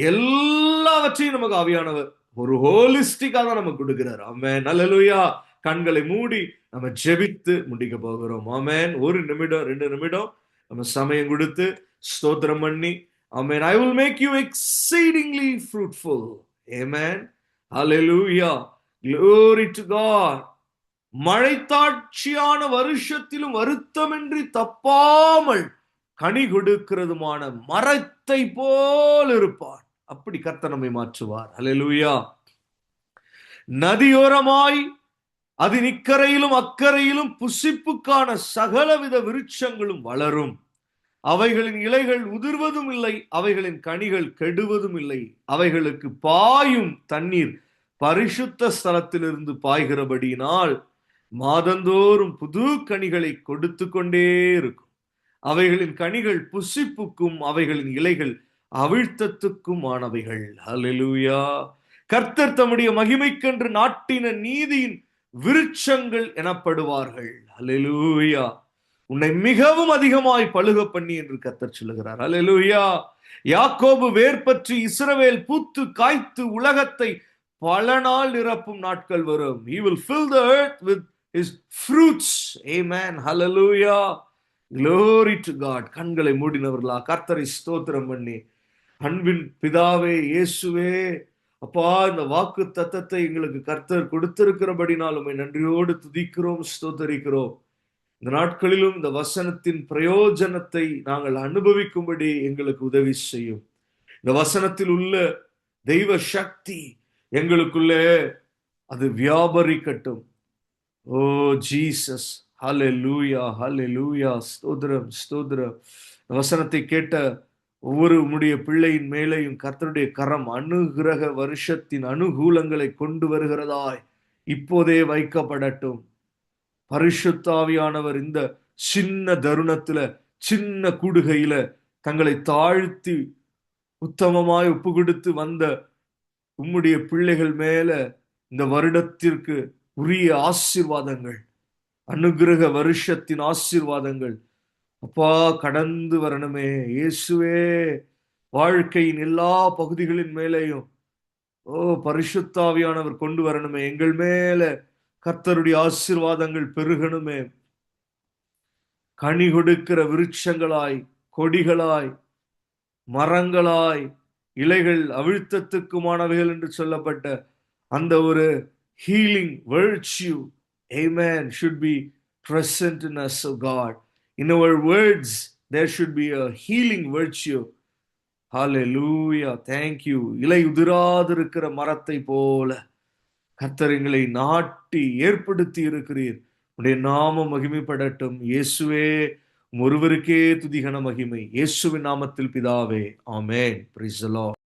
எல்லாவற்றையும் நமக்கு ஆவியானவர் ஒரு ஹோலிஸ்டிக்கா தான் நமக்கு கொடுக்கிறார். ஆமென், அல்லேலூயா. கண்களை மூடி நம்ம ஜெபித்து முடிக்க போகிறோம். ஆமென். 1 நிமிடம் 2 நிமிடம் நம்ம சமயம் கொடுத்து ஸ்தோத்திரம் பண்ணி, ஆமென், I will make you exceedingly fruitful. Amen. Hallelujah. Glory to God. மழைத்தாட்சியான வருஷத்திலும் வருத்தமின்றி தப்பாமல் கனி கொடுக்கிறதுமான மரத்தை போல் இருப்பார். அப்படி கர்த்தர் நம்மை மாற்றுவார். ஹல்லேலூயா. நதியோரமாய் அதன் இக்கரையிலும் அக்கரையிலும் புசிப்புக்கான சகலவித விருட்சங்களும் வளரும். அவைகளின் இலைகள் உதிர்வதும் இல்லை, அவைகளின் கனிகள் கெடுவதும் இல்லை. அவைகளுக்கு பாயும் தண்ணீர் பரிசுத்த ஸ்தலத்திலிருந்து பாய்கிறபடியினால் மாதந்தோறும் புது கனிகளை கொடுத்து கொண்டே இருக்கும். அவைகளின் கனிகள் புசிப்புக்கும் அவைகளின் இலைகள் அவிழ்த்தத்துக்கும் ஆனவைகள். ஹல்லேலூயா. கர்த்தர் தம்முடைய மகிமைக்கென்று நாட்டின நீதியின் விருட்சங்கள் எனப்படுவார்கள். ஹல்லேலூயா. உன்னை மிகவும் அதிகமாய் பழுக பண்ணி என்று கர்த்தர் சொல்லுகிறார். ஹல்லேலூயா. யாக்கோபு வேர்பற்றி இஸ்ரவேல் பூத்து காய்த்து உலகத்தை பல நாள் நிரப்பும் நாட்கள் வரும். He will fill the earth with his fruits. Amen. Hallelujah. Glory to God. கண்களை மூடினவர்களா கர்த்தரை ஸ்தோத்திரம் பண்ணி, அன்பின் பிதாவே இயேசுவே, அப்பா, இந்த வாக்கு தத்தத்தை எங்களுக்கு கர்த்தர் கொடுத்திருக்கிறபடினால் உம்மை நன்றியோடு துதிக்கிறோம், ஸ்தோத்தரிக்கிறோம். இந்த நாட்களிலும் இந்த வசனத்தின் பிரயோஜனத்தை நாங்கள் அனுபவிக்கும்படி எங்களுக்கு உதவி செய்யும். இந்த வசனத்தில் உள்ள தெய்வ சக்தி எங்களுக்குள்ளே அது வியாபரிக்கட்டும். ஓ ஜீசஸ், ஹல்லேலூயா, ஹல்லேலூயா. ஸ்தோத்திரம், ஸ்தோத்திரம். வசனத்தை கேட்ட ஒவ்வொரு உம்முடைய பிள்ளையின் மேலேயும் கர்த்தருடைய கரம் அனுகிரக வருஷத்தின் அனுகூலங்களை கொண்டு வருகிறதாய் இப்போதே வைக்கப்படட்டும். பரிசுத்த ஆவியானவர் இந்த சின்ன தருணத்துல, சின்ன கூடுகையில தங்களை தாழ்த்தி உத்தமமாய் ஒப்பு கொடுத்து வந்த உம்முடைய பிள்ளைகள் மேல இந்த வருடத்திற்கு உரிய ஆசீர்வாதங்கள், அனுகிரக வருஷத்தின் ஆசீர்வாதங்கள் அப்பா கடந்து வரணுமே. இயேசுவே, வாழ்க்கையின் எல்லா பகுதிகளின் மேலேயும் ஓ பரிசுத்த ஆவியானவர் கொண்டு வரணுமே. எங்கள் மேல கர்த்தருடைய ஆசீர்வாதங்கள் பெருகணுமே. கனி கொடுக்கிற விருட்சங்களாய், கொடிகளாய், மரங்களாய், இலைகள் அவிழ்த்தத்துக்குமானவைகள் என்று சொல்லப்பட்ட அந்த ஒரு healing virtue, amen, should be present in us, oh God. In our words there should be a healing virtue. Hallelujah. Thank you. இலை உதிராதிருக்கிற மரத்தை போல கர்த்தர் எங்களை நாட்டி ஏற்படுத்தி இருக்கிறீர். உடைய நாமம் மகிமைப்படட்டும். இயேசுவே, ஒருவருக்கே துதிகன மகிமை. இயேசுவின் நாமத்தில் பிதாவே, ஆமென். Price the Lord.